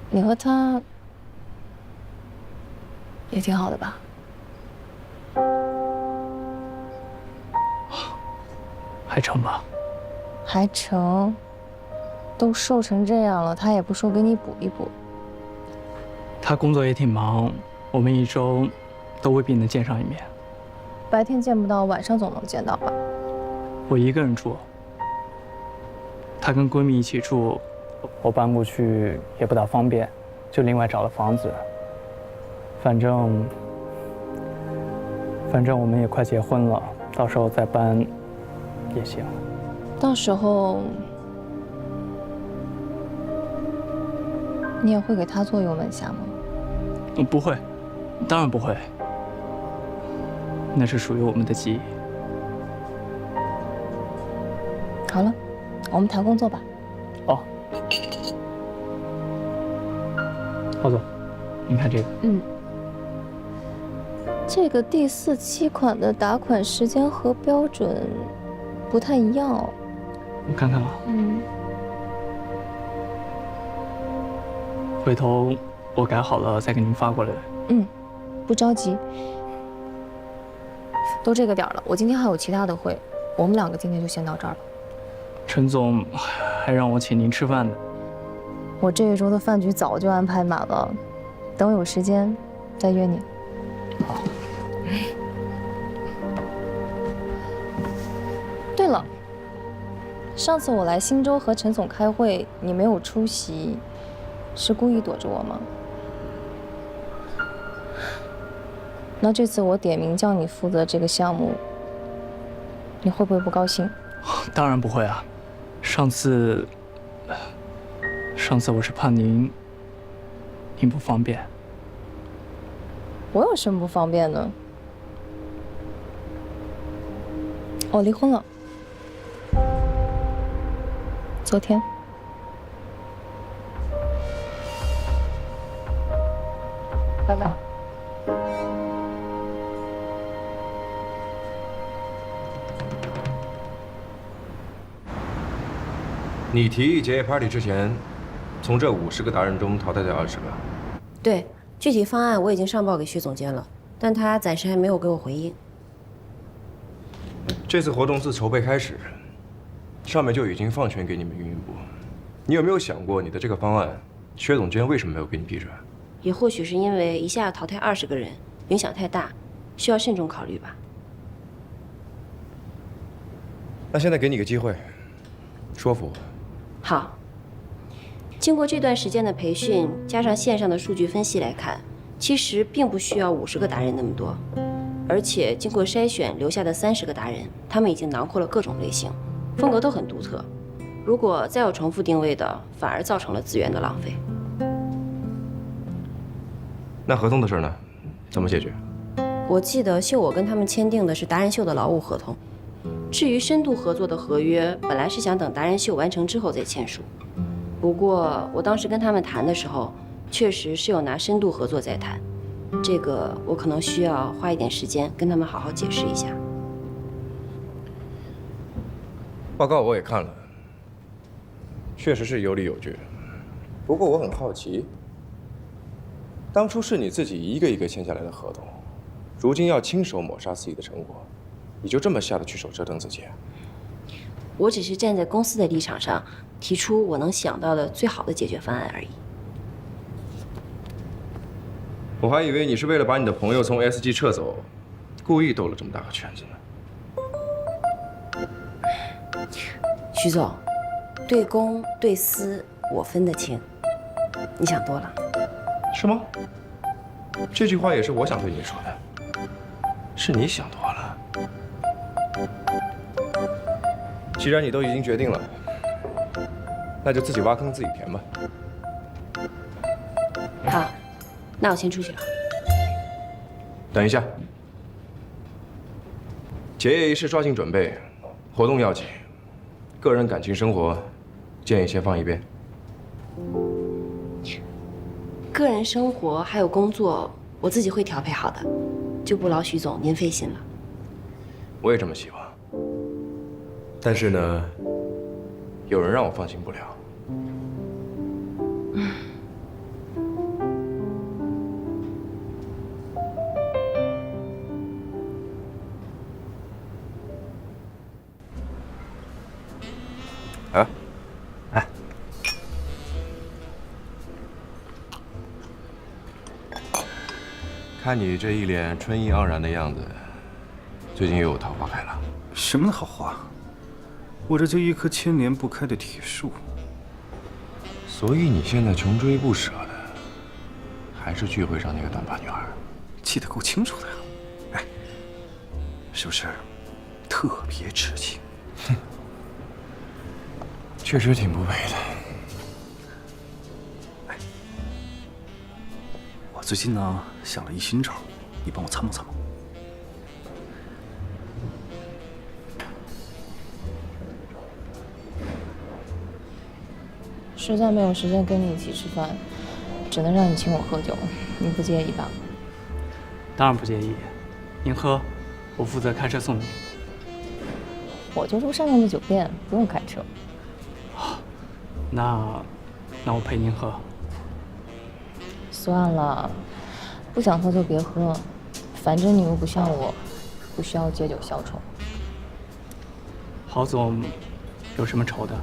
你和他也挺好的吧？还成吧？还成，都瘦成这样了，他也不说给你补一补。他工作也挺忙，我们一周都未必能见上一面。白天见不到，晚上总能见到吧？我一个人住，她跟闺蜜一起住，我搬过去也不大方便，就另外找了房子。反正我们也快结婚了，到时候再搬也行。到时候你也会给他做右门下吗？不会，当然不会。那是属于我们的记忆。好了，我们谈工作吧。哦，郝总，您看这个。这个第4期款的打款时间和标准不太一样哦。我看看啊。回头我改好了再给您发过来。不着急。都这个点了，我今天还有其他的会，我们2个今天就先到这儿了。陈总还让我请您吃饭呢。我这一周的饭局早就安排满了，等我有时间再约你。好。对了，上次我来新州和陈总开会，你没有出席，是故意躲着我吗？那这次我点名叫你负责这个项目，你会不会不高兴？当然不会啊，上次我是怕您不方便。我有什么不方便呢？我离婚了，昨天。拜拜。你提议结业 party 之前，从这50个达人中淘汰掉20个。对，具体方案我已经上报给薛总监了，但他暂时还没有给我回应。这次活动自筹备开始，上面就已经放权给你们运营部。你有没有想过，你的这个方案，薛总监为什么没有给你批准？也或许是因为一下淘汰20个人，影响太大，需要慎重考虑吧。那现在给你个机会，说服我。好，经过这段时间的培训，加上线上的数据分析来看，其实并不需要50个达人那么多，而且经过筛选留下的30个达人，他们已经囊括了各种类型，风格都很独特。如果再有重复定位的，反而造成了资源的浪费。那合同的事呢？怎么解决？我记得秀我跟他们签订的是达人秀的劳务合同。至于深度合作的合约，本来是想等达人秀完成之后再签署。不过我当时跟他们谈的时候，确实是有拿深度合作在谈，这个我可能需要花一点时间跟他们好好解释一下。报告我也看了，确实是有理有据。不过我很好奇，当初是你自己一个一个签下来的合同，如今要亲手抹杀自己的成果。你就这么下得去手折腾自己？我只是站在公司的立场上，提出我能想到的最好的解决方案而已。我还以为你是为了把你的朋友从 SG 撤走，故意兜了这么大个圈子呢。徐总，对公对私我分得清，你想多了。是吗？这句话也是我想对你说的，是你想多了。既然你都已经决定了，那就自己挖坑自己填吧。好，那我先出去了。等一下，结业仪式抓紧准备，活动要紧，个人感情生活建议先放一边。个人生活还有工作，我自己会调配好的，就不劳徐总您费心了。我也这么希望，但是呢，有人让我放心不了。啊，哎，看你这一脸春意盎然的样子，最近又有桃花开了？什么桃花？我这就一棵千年不开的铁树。所以你现在穷追不舍的，还是聚会上那个短发女孩？记得够清楚的呀。哎，是不是特别痴情？哼，确实挺不配的。哎，我最近呢想了一新招，你帮我参谋参谋。实在没有时间跟你一起吃饭，只能让你请我喝酒，你不介意吧？当然不介意，您喝，我负责开车送你。我就住上面的酒店，不用开车。那我陪您喝。算了，不想喝就别喝，反正你又不像我，不需要借酒消愁。郝总有什么愁的？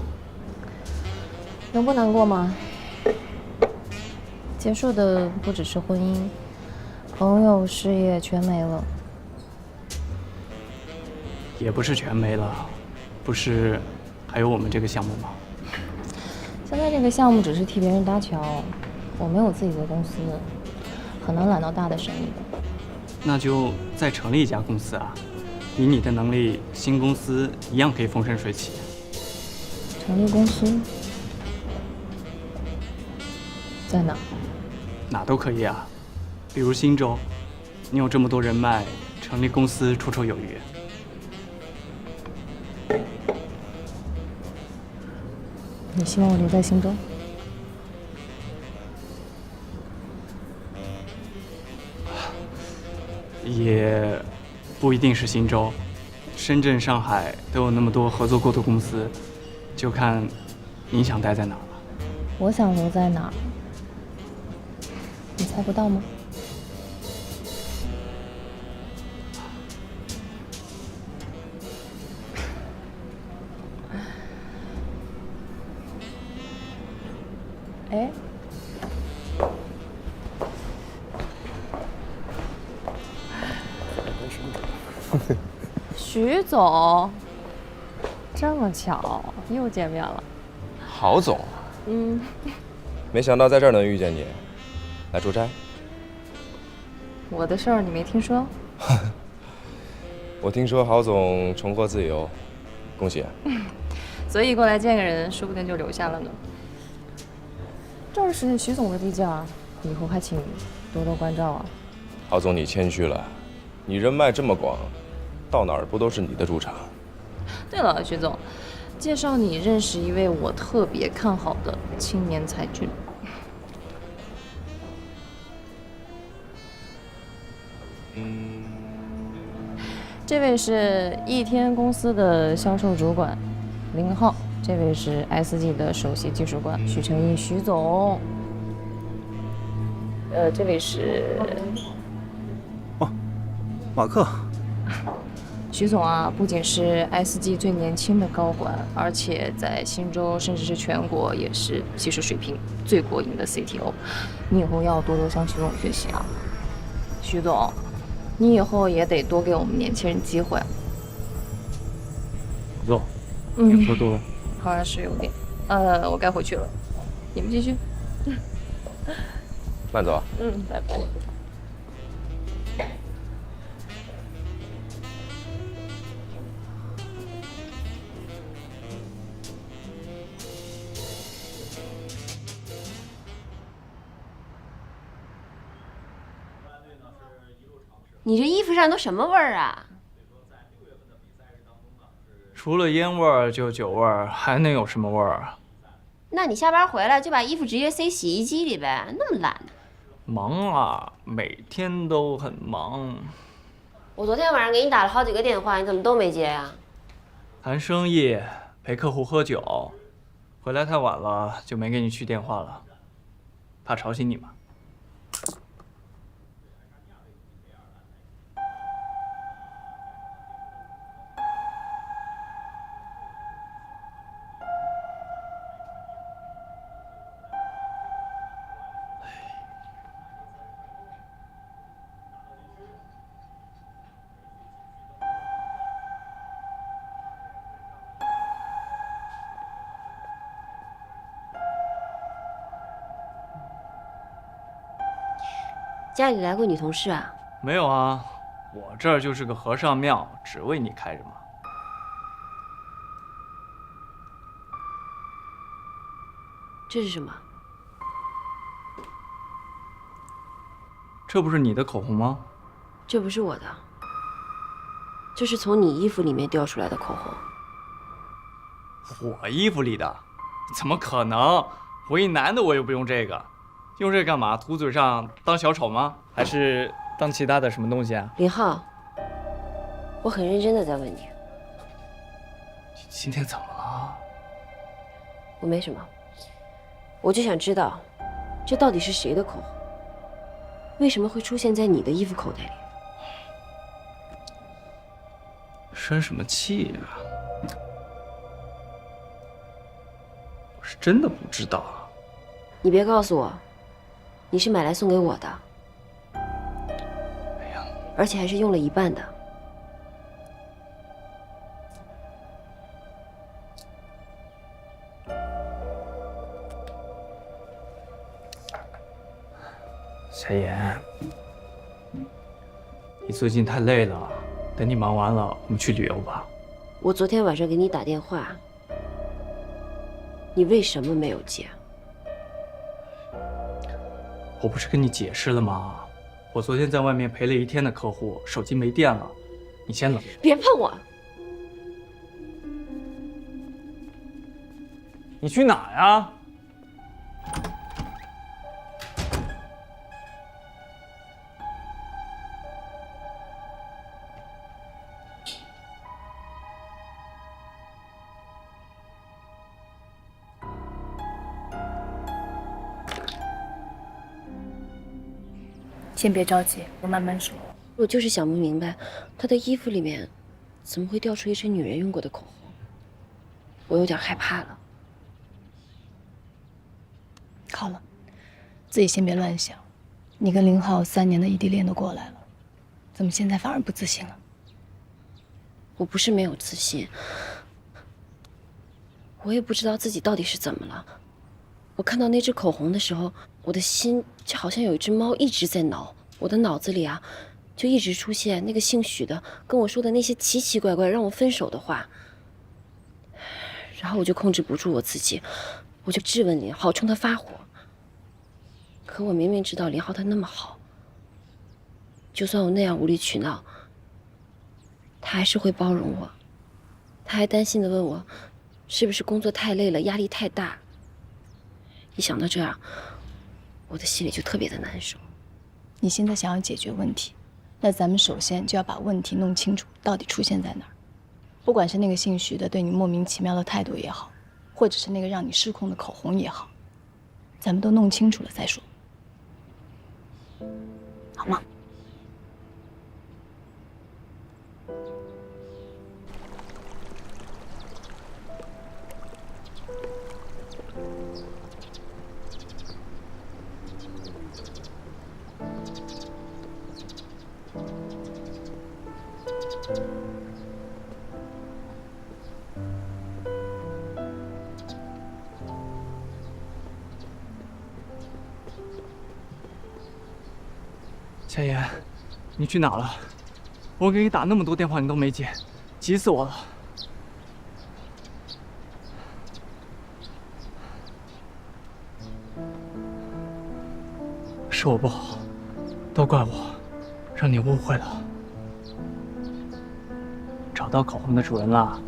能不难过吗？结束的不只是婚姻，朋友、事业全没了。也不是全没了，不是还有我们这个项目吗？现在这个项目只是替别人搭桥，我没有自己的公司，很难揽到大的生意的。那就再成立一家公司啊，以你的能力，新公司一样可以风生水起。成立公司？在哪？哪都可以啊，比如新州，你有这么多人脉，成立公司绰绰有余。你希望我留在新州？也不一定是新州，深圳、上海都有那么多合作过的公司，就看你想待在哪儿了。我想留在哪儿？你猜不到吗？哎，徐总，这么巧又见面了。郝总，没想到在这儿能遇见你。来出差？我的事儿你没听说？我听说郝总重获自由，恭喜啊！所以过来见个人，说不定就留下了呢。这是徐总的地界儿，以后还请多多关照啊。郝总，你谦虚了，你人脉这么广，到哪儿不都是你的主场？对了，徐总，介绍你认识一位我特别看好的青年才俊。这位是一天公司的销售主管林浩，这位是 SG 的首席技术官许成义，徐总。这位是马克。徐总啊，不仅是 SG 最年轻的高管，而且在新州甚至是全国也是技术水平最过硬的 CTO。你以后要多多向徐总学习啊，徐总。你以后也得多给我们年轻人机会。郝总，你喝多了。好像是有点。我该回去了，你们继续。慢走啊。拜拜。你这衣服上都什么味儿啊？除了烟味儿就酒味儿，还能有什么味儿啊？那你下班回来就把衣服直接塞洗衣机里呗，那么懒呢？忙啊，每天都很忙。我昨天晚上给你打了好几个电话，你怎么都没接呀？谈生意，陪客户喝酒，回来太晚了就没给你去电话了，怕吵醒你嘛。家里来过女同事啊？没有啊，我这儿就是个和尚庙，只为你开着嘛。这是什么？这不是你的口红吗？这不是我的，这是从你衣服里面掉出来的口红。我衣服里的？怎么可能？我一男的我又不用这个，用这个干嘛？涂嘴上当小丑吗？还是当其他的什么东西啊？林浩，我很认真的在问你。今天怎么了？我没什么，我就想知道，这到底是谁的口红？为什么会出现在你的衣服口袋里？生什么气呀？我是真的不知道啊。你别告诉我，你是买来送给我的。哎呀，而且还是用了一半的。夏言，你最近太累了，等你忙完了，我们去旅游吧。我昨天晚上给你打电话，你为什么没有接？我不是跟你解释了吗？我昨天在外面陪了一天的客户，手机没电了，你先冷。别碰我！你去哪呀？先别着急，我慢慢说。我就是想不明白，他的衣服里面怎么会掉出一支女人用过的口红？我有点害怕了。好了，自己先别乱想。你跟林浩3年的异地恋都过来了，怎么现在反而不自信了？我不是没有自信，我也不知道自己到底是怎么了。我看到那支口红的时候，我的心就好像有一只猫一直在挠，我的脑子里啊，就一直出现那个姓许的跟我说的那些奇奇怪怪让我分手的话。然后我就控制不住我自己，我就质问林浩，冲他发火。可我明明知道林浩他那么好，就算我那样无理取闹，他还是会包容我。他还担心地问我，是不是工作太累了，压力太大。一想到这样，我的心里就特别的难受。你现在想要解决问题，那咱们首先就要把问题弄清楚，到底出现在哪儿。不管是那个姓徐的对你莫名其妙的态度也好，或者是那个让你失控的口红也好，咱们都弄清楚了再说，好吗？夏言，你去哪了？我给你打那么多电话，你都没接，急死我了。是我不好，都怪我，让你误会了。找到口红的主人了。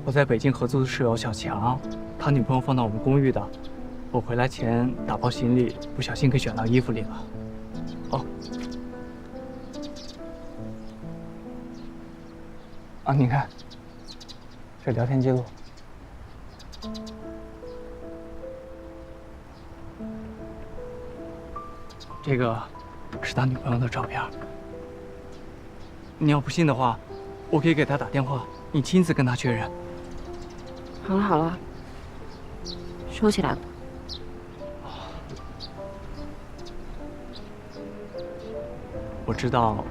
我在北京合租的室友小强，他女朋友放到我们公寓的。我回来前打包行李，不小心给卷到衣服里了。哦。啊，你看，这聊天记录。这个是他女朋友的照片。你要不信的话，我可以给他打电话，你亲自跟他确认。好了好了，收起来吧。我知道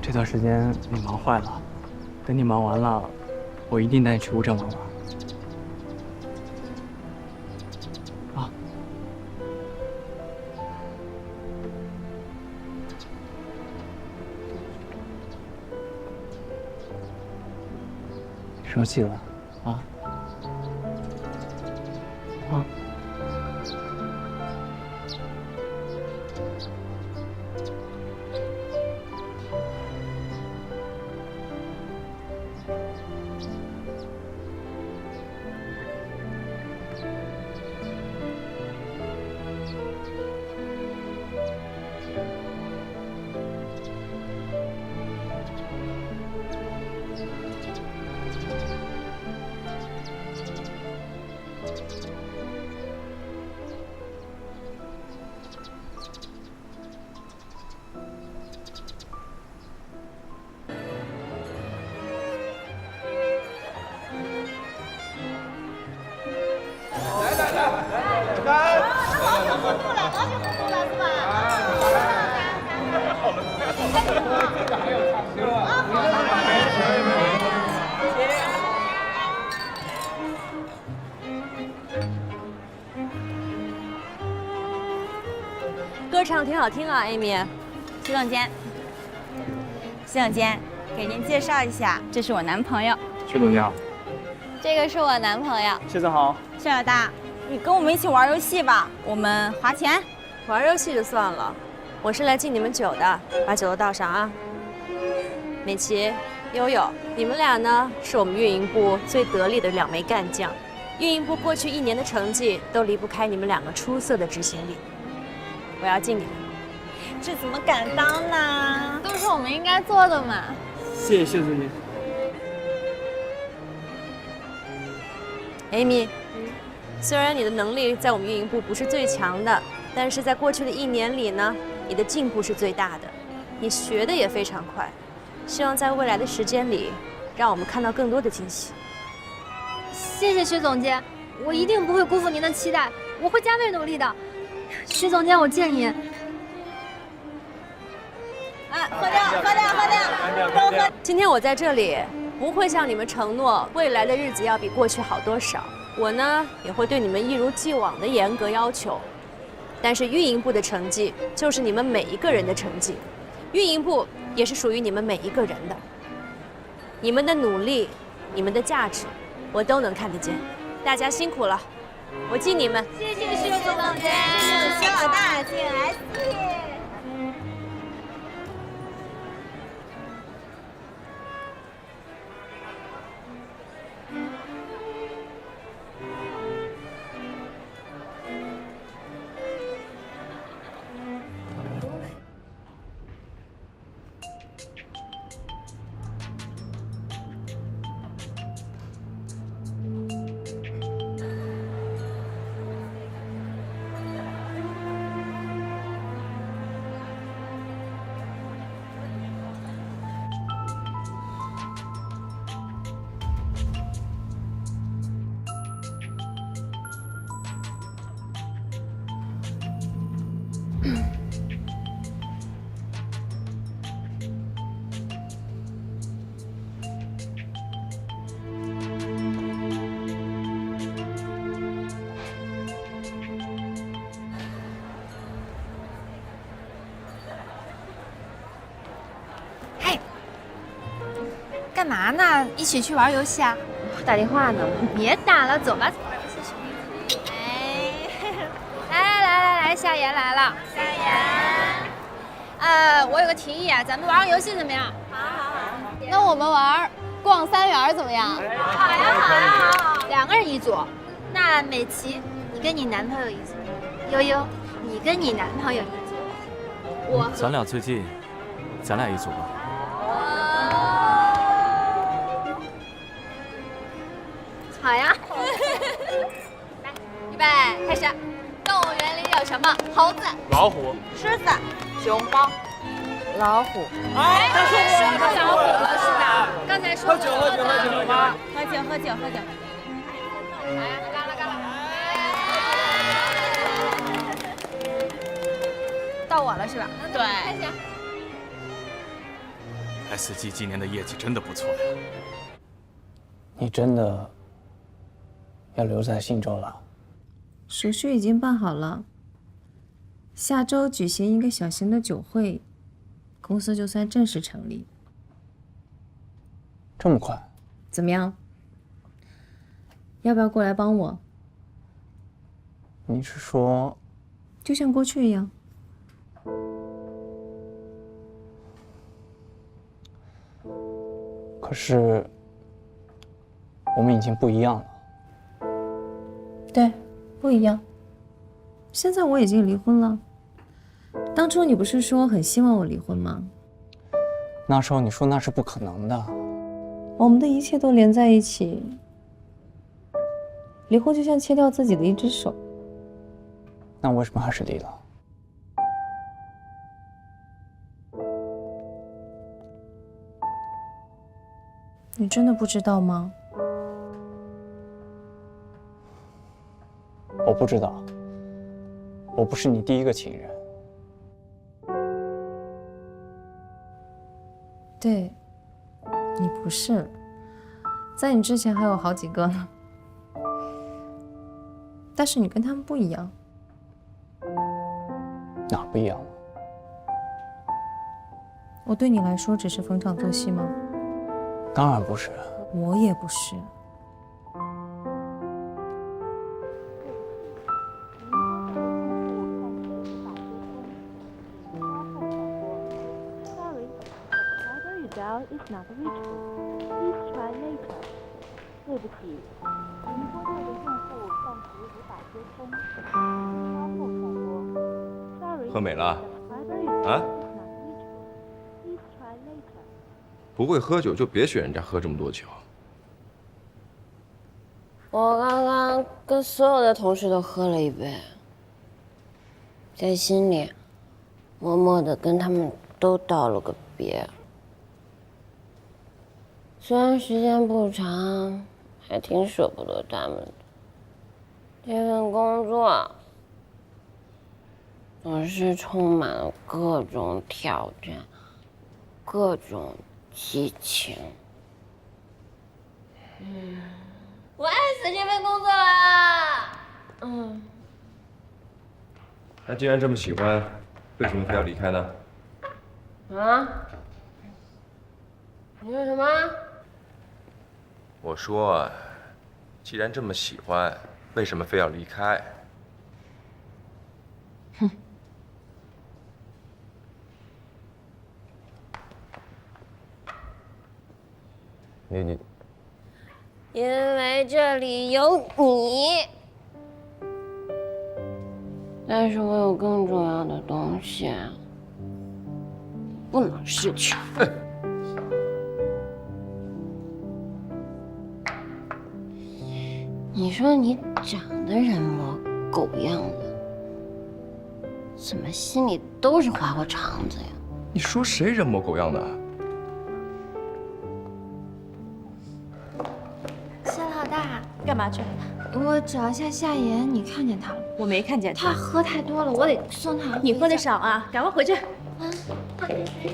这段时间你忙坏了，等你忙完了，我一定带你去乌镇玩玩。啊，生气了啊？啊？歌唱挺好听啊，艾米。徐总监，徐总监，给您介绍一下，这是我男朋友。徐总监好。这个是我男朋友。谢总好。谢老大，你跟我们一起玩游戏吧，我们花钱。玩游戏就算了，我是来敬你们酒的，把酒都倒上啊。美琪、悠悠，你们俩呢是我们运营部最得力的2枚干将，运营部过去1年的成绩都离不开你们2个出色的执行力。我要敬你们。这怎么敢当呢？都是我们应该做的嘛。谢谢谢总监。Amy，虽然你的能力在我们运营部不是最强的，但是在过去的1年里呢，你的进步是最大的，你学的也非常快。希望在未来的时间里，让我们看到更多的惊喜。谢谢徐总监，我一定不会辜负您的期待，我会加倍努力的。徐总监，我敬您。喝掉，都喝。今天我在这里不会向你们承诺未来的日子要比过去好多少，我呢也会对你们一如既往的严格要求。但是运营部的成绩就是你们每一个人的成绩，运营部也是属于你们每一个人的。你们的努力，你们的价值，我都能看得见。大家辛苦了，我敬你们。谢谢徐总监，谢谢徐老大，敬 SG。干嘛呢？一起去玩游戏啊？打电话呢。别打了，走吧。来，夏言来了。夏言，我有个提议啊，咱们玩个游戏怎么样？好。那我们玩逛三元怎么样？好呀，好呀，好。2个人一组。那美琪，你跟你男朋友一组；悠悠，你跟你男朋友一组。咱俩最近，咱俩一组吧。好呀。来，预备，开始。动物园里有什么？猴子、老虎、狮子、熊猫、老虎。哎，说过老虎了是吧？刚才说喝酒吗？喝酒。来，干了。到我了是吧？对。开始。SG 今年的业绩真的不错呀。你真的要留在信州了？手续已经办好了，下周举行一个小型的酒会，公司就算正式成立。这么快？怎么样？要不要过来帮我？你是说，就像过去一样？可是我们已经不一样了。对。不一样。现在我已经离婚了。当初你不是说很希望我离婚吗？那时候你说那是不可能的。我们的一切都连在一起，离婚就像切掉自己的一只手。那为什么还是离了？你真的不知道吗？我不知道，我不是你第一个情人。对，你不是，在你之前还有好几个呢。但是你跟他们不一样。哪不一样了？我对你来说只是逢场作戏吗？当然不是。我也不是。对不起，您拨打的用户暂时无法接通，稍后再拨。喝美了啊？不会喝酒就别学人家喝这么多酒。我刚刚跟所有的同事都喝了一杯，在心里默默的跟他们都道了个别。虽然时间不长，还挺舍不得他们的。这份工作总是充满了各种挑战，各种激情。我爱死这份工作啦！那既然这么喜欢，为什么非要离开呢？啊？你说什么？我说，既然这么喜欢，为什么非要离开？哼！你，因为这里有你。但是我有更重要的东西，不能失去。你说你长得人模狗样的，怎么心里都是花花肠子呀？你说谁人模狗样的？谢老大，干嘛去？我找一下夏言，你看见他了？我没看见他喝太多了，我得送他。你喝的少啊，赶快回去。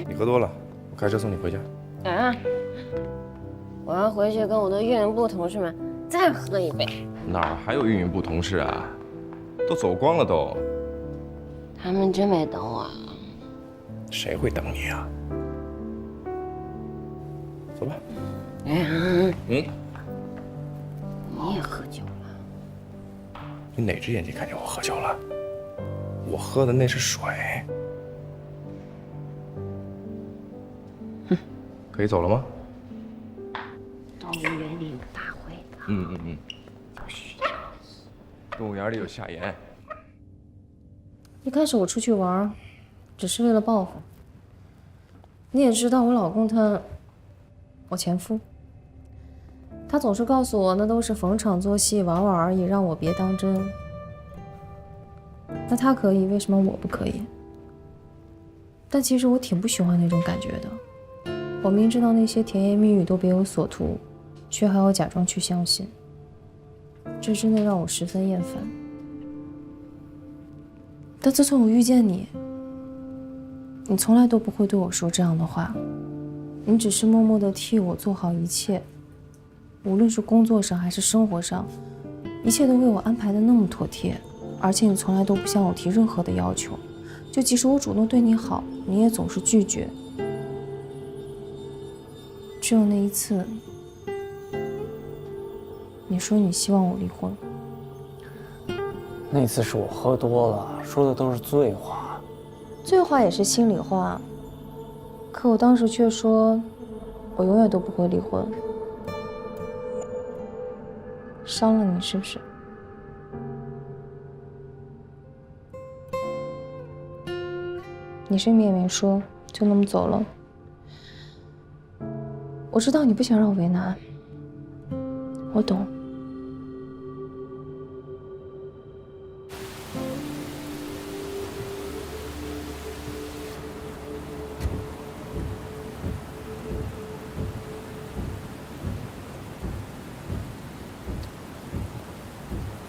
你喝多了，我开车送你回家。啊！我要回去跟我的运营部同事们再喝一杯。哪儿还有运营部同事啊？都走光了都。他们真没等我。谁会等你啊？走吧。你也喝酒了？你哪只眼睛看见我喝酒了？我喝的那是水。可以走了吗？动物园里有大会的。有徐长义。动物园里有夏言。一开始我出去玩，只是为了报复。你也知道，我老公我前夫，他总是告诉我那都是逢场作戏，玩玩而已，让我别当真。那他可以，为什么我不可以？但其实我挺不喜欢那种感觉的。我明知道那些甜言蜜语都别有所图，却还要假装去相信，这真的让我十分厌烦。但自从我遇见你，你从来都不会对我说这样的话，你只是默默地替我做好一切，无论是工作上还是生活上，一切都为我安排的那么妥帖，而且你从来都不向我提任何的要求，就即使我主动对你好，你也总是拒绝。只有那一次，你说你希望我离婚。那次是我喝多了，说的都是醉话。醉话也是心里话，可我当时却说，我永远都不会离婚。伤了你是不是？你什么也没说，就那么走了。我知道你不想让我为难，我懂。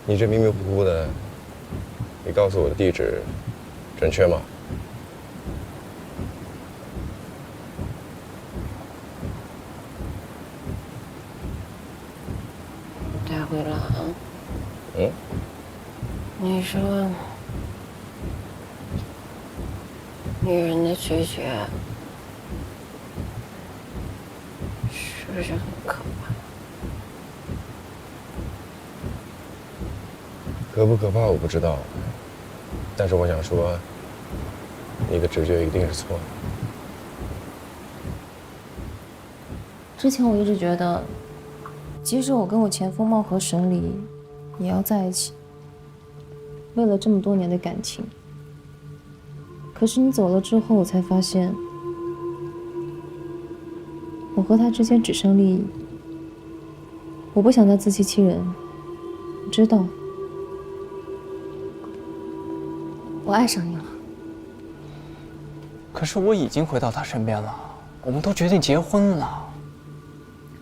你这迷迷糊糊的，你告诉我的地址准确吗？大灰狼，你说女人的拒绝是不是很可怕？可不可怕我不知道，但是我想说，你的直觉一定是错的。之前我一直觉得，即使我跟我前夫貌合神离，也要在一起。为了这么多年的感情，可是你走了之后，我才发现，我和他之间只剩利益。我不想再自欺欺人，我知道，我爱上你了。可是我已经回到他身边了，我们都决定结婚了。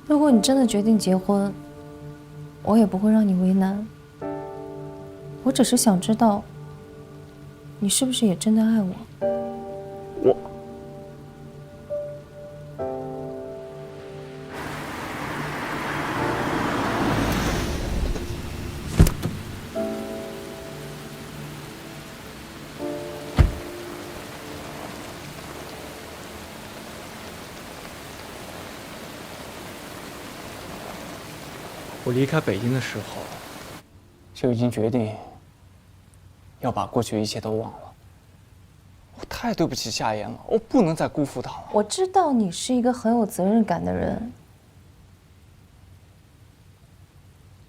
如果你真的决定结婚，我也不会让你为难。我只是想知道，你是不是也真的爱我？我离开北京的时候，就已经决定要把过去一切都忘了。我太对不起夏言了，我不能再辜负她了。我知道你是一个很有责任感的人，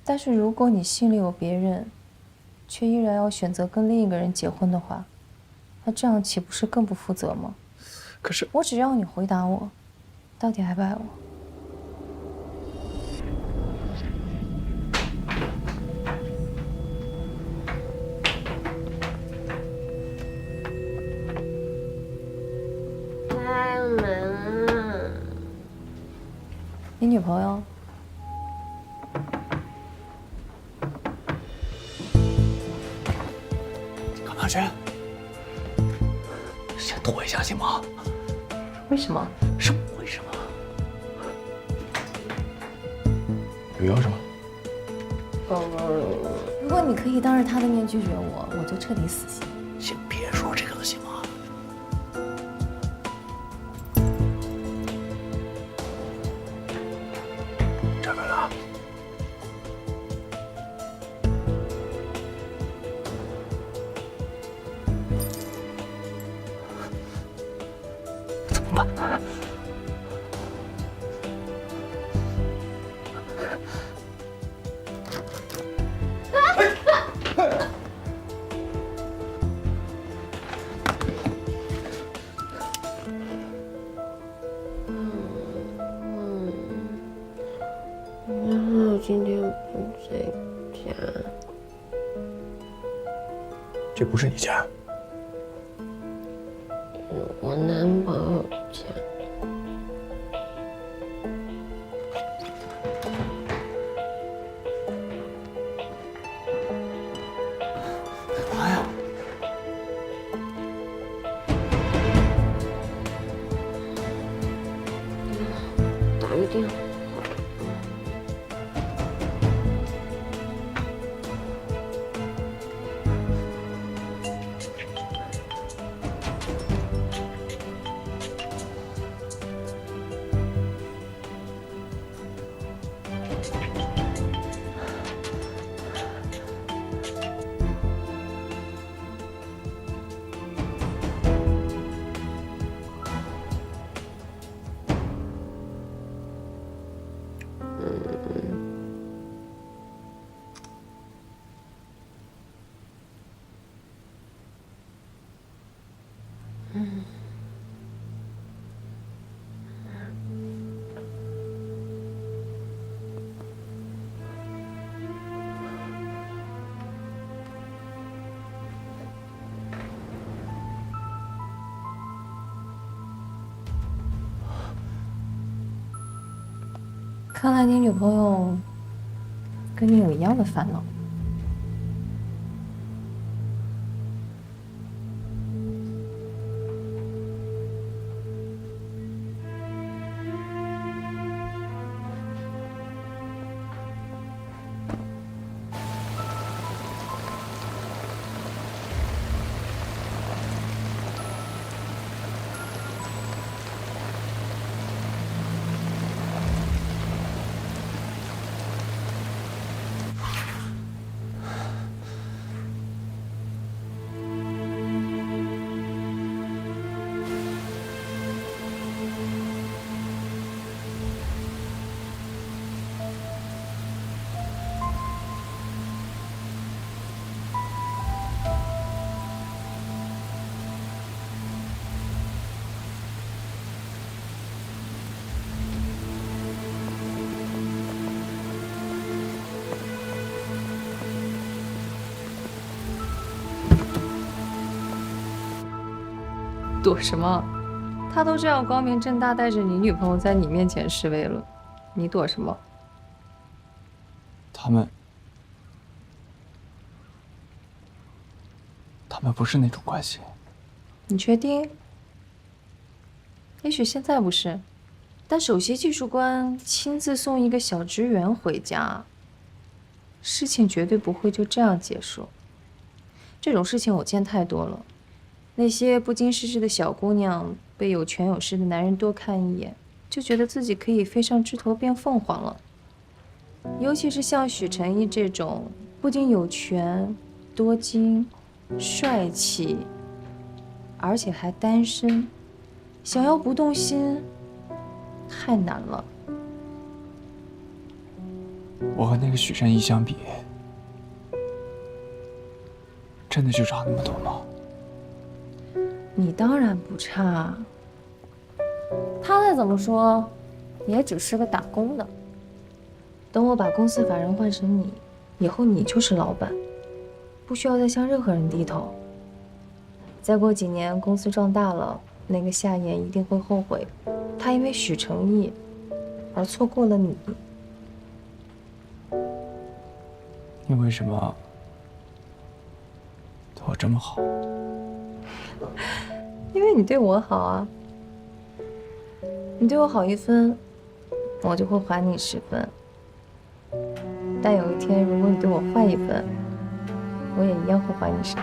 但是如果你心里有别人，却依然要选择跟另一个人结婚的话，那这样岂不是更不负责吗？可是我只要你回答我，到底爱不爱我？你女朋友？干嘛去？先躲一下行吗？为什么？什么为什么？有要什么？如果你可以当着他的面拒绝我，我就彻底死心。先别说这个了行吗？这个呢？怎么办？今天不在家。这不是你家。我男朋友家。干嘛呀？打个电话。看来你女朋友跟你有一样的烦恼。躲什么？他都这样光明正大带着你女朋友在你面前示威了，你躲什么？他们不是那种关系。你确定？也许现在不是，但首席技术官亲自送一个小职员回家，事情绝对不会就这样结束。这种事情我见太多了。那些不经世事的小姑娘被有权有势的男人多看一眼，就觉得自己可以飞上枝头变凤凰了。尤其是像许成义这种不仅有权、多金、帅气，而且还单身，想要不动心太难了。我和那个许成义相比，真的就差那么多吗？你当然不差，他再怎么说，也只是个打工的。等我把公司法人换成你，以后你就是老板，不需要再向任何人低头。再过几年，公司壮大了，那个夏言一定会后悔，他因为许成义而错过了你。你为什么对我这么好？因为你对我好啊，你对我好1分，我就会还你10分。但有一天，如果你对我坏1分，我也一样会还你10分。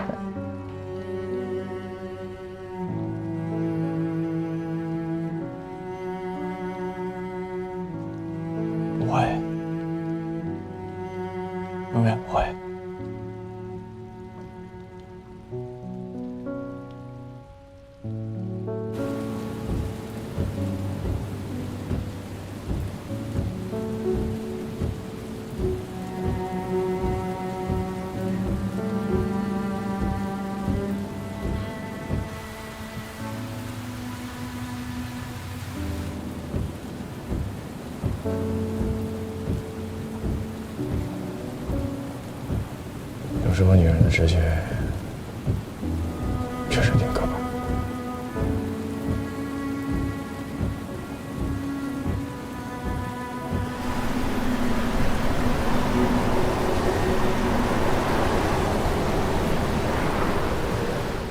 不会，永远不会。时候女人的直觉确实挺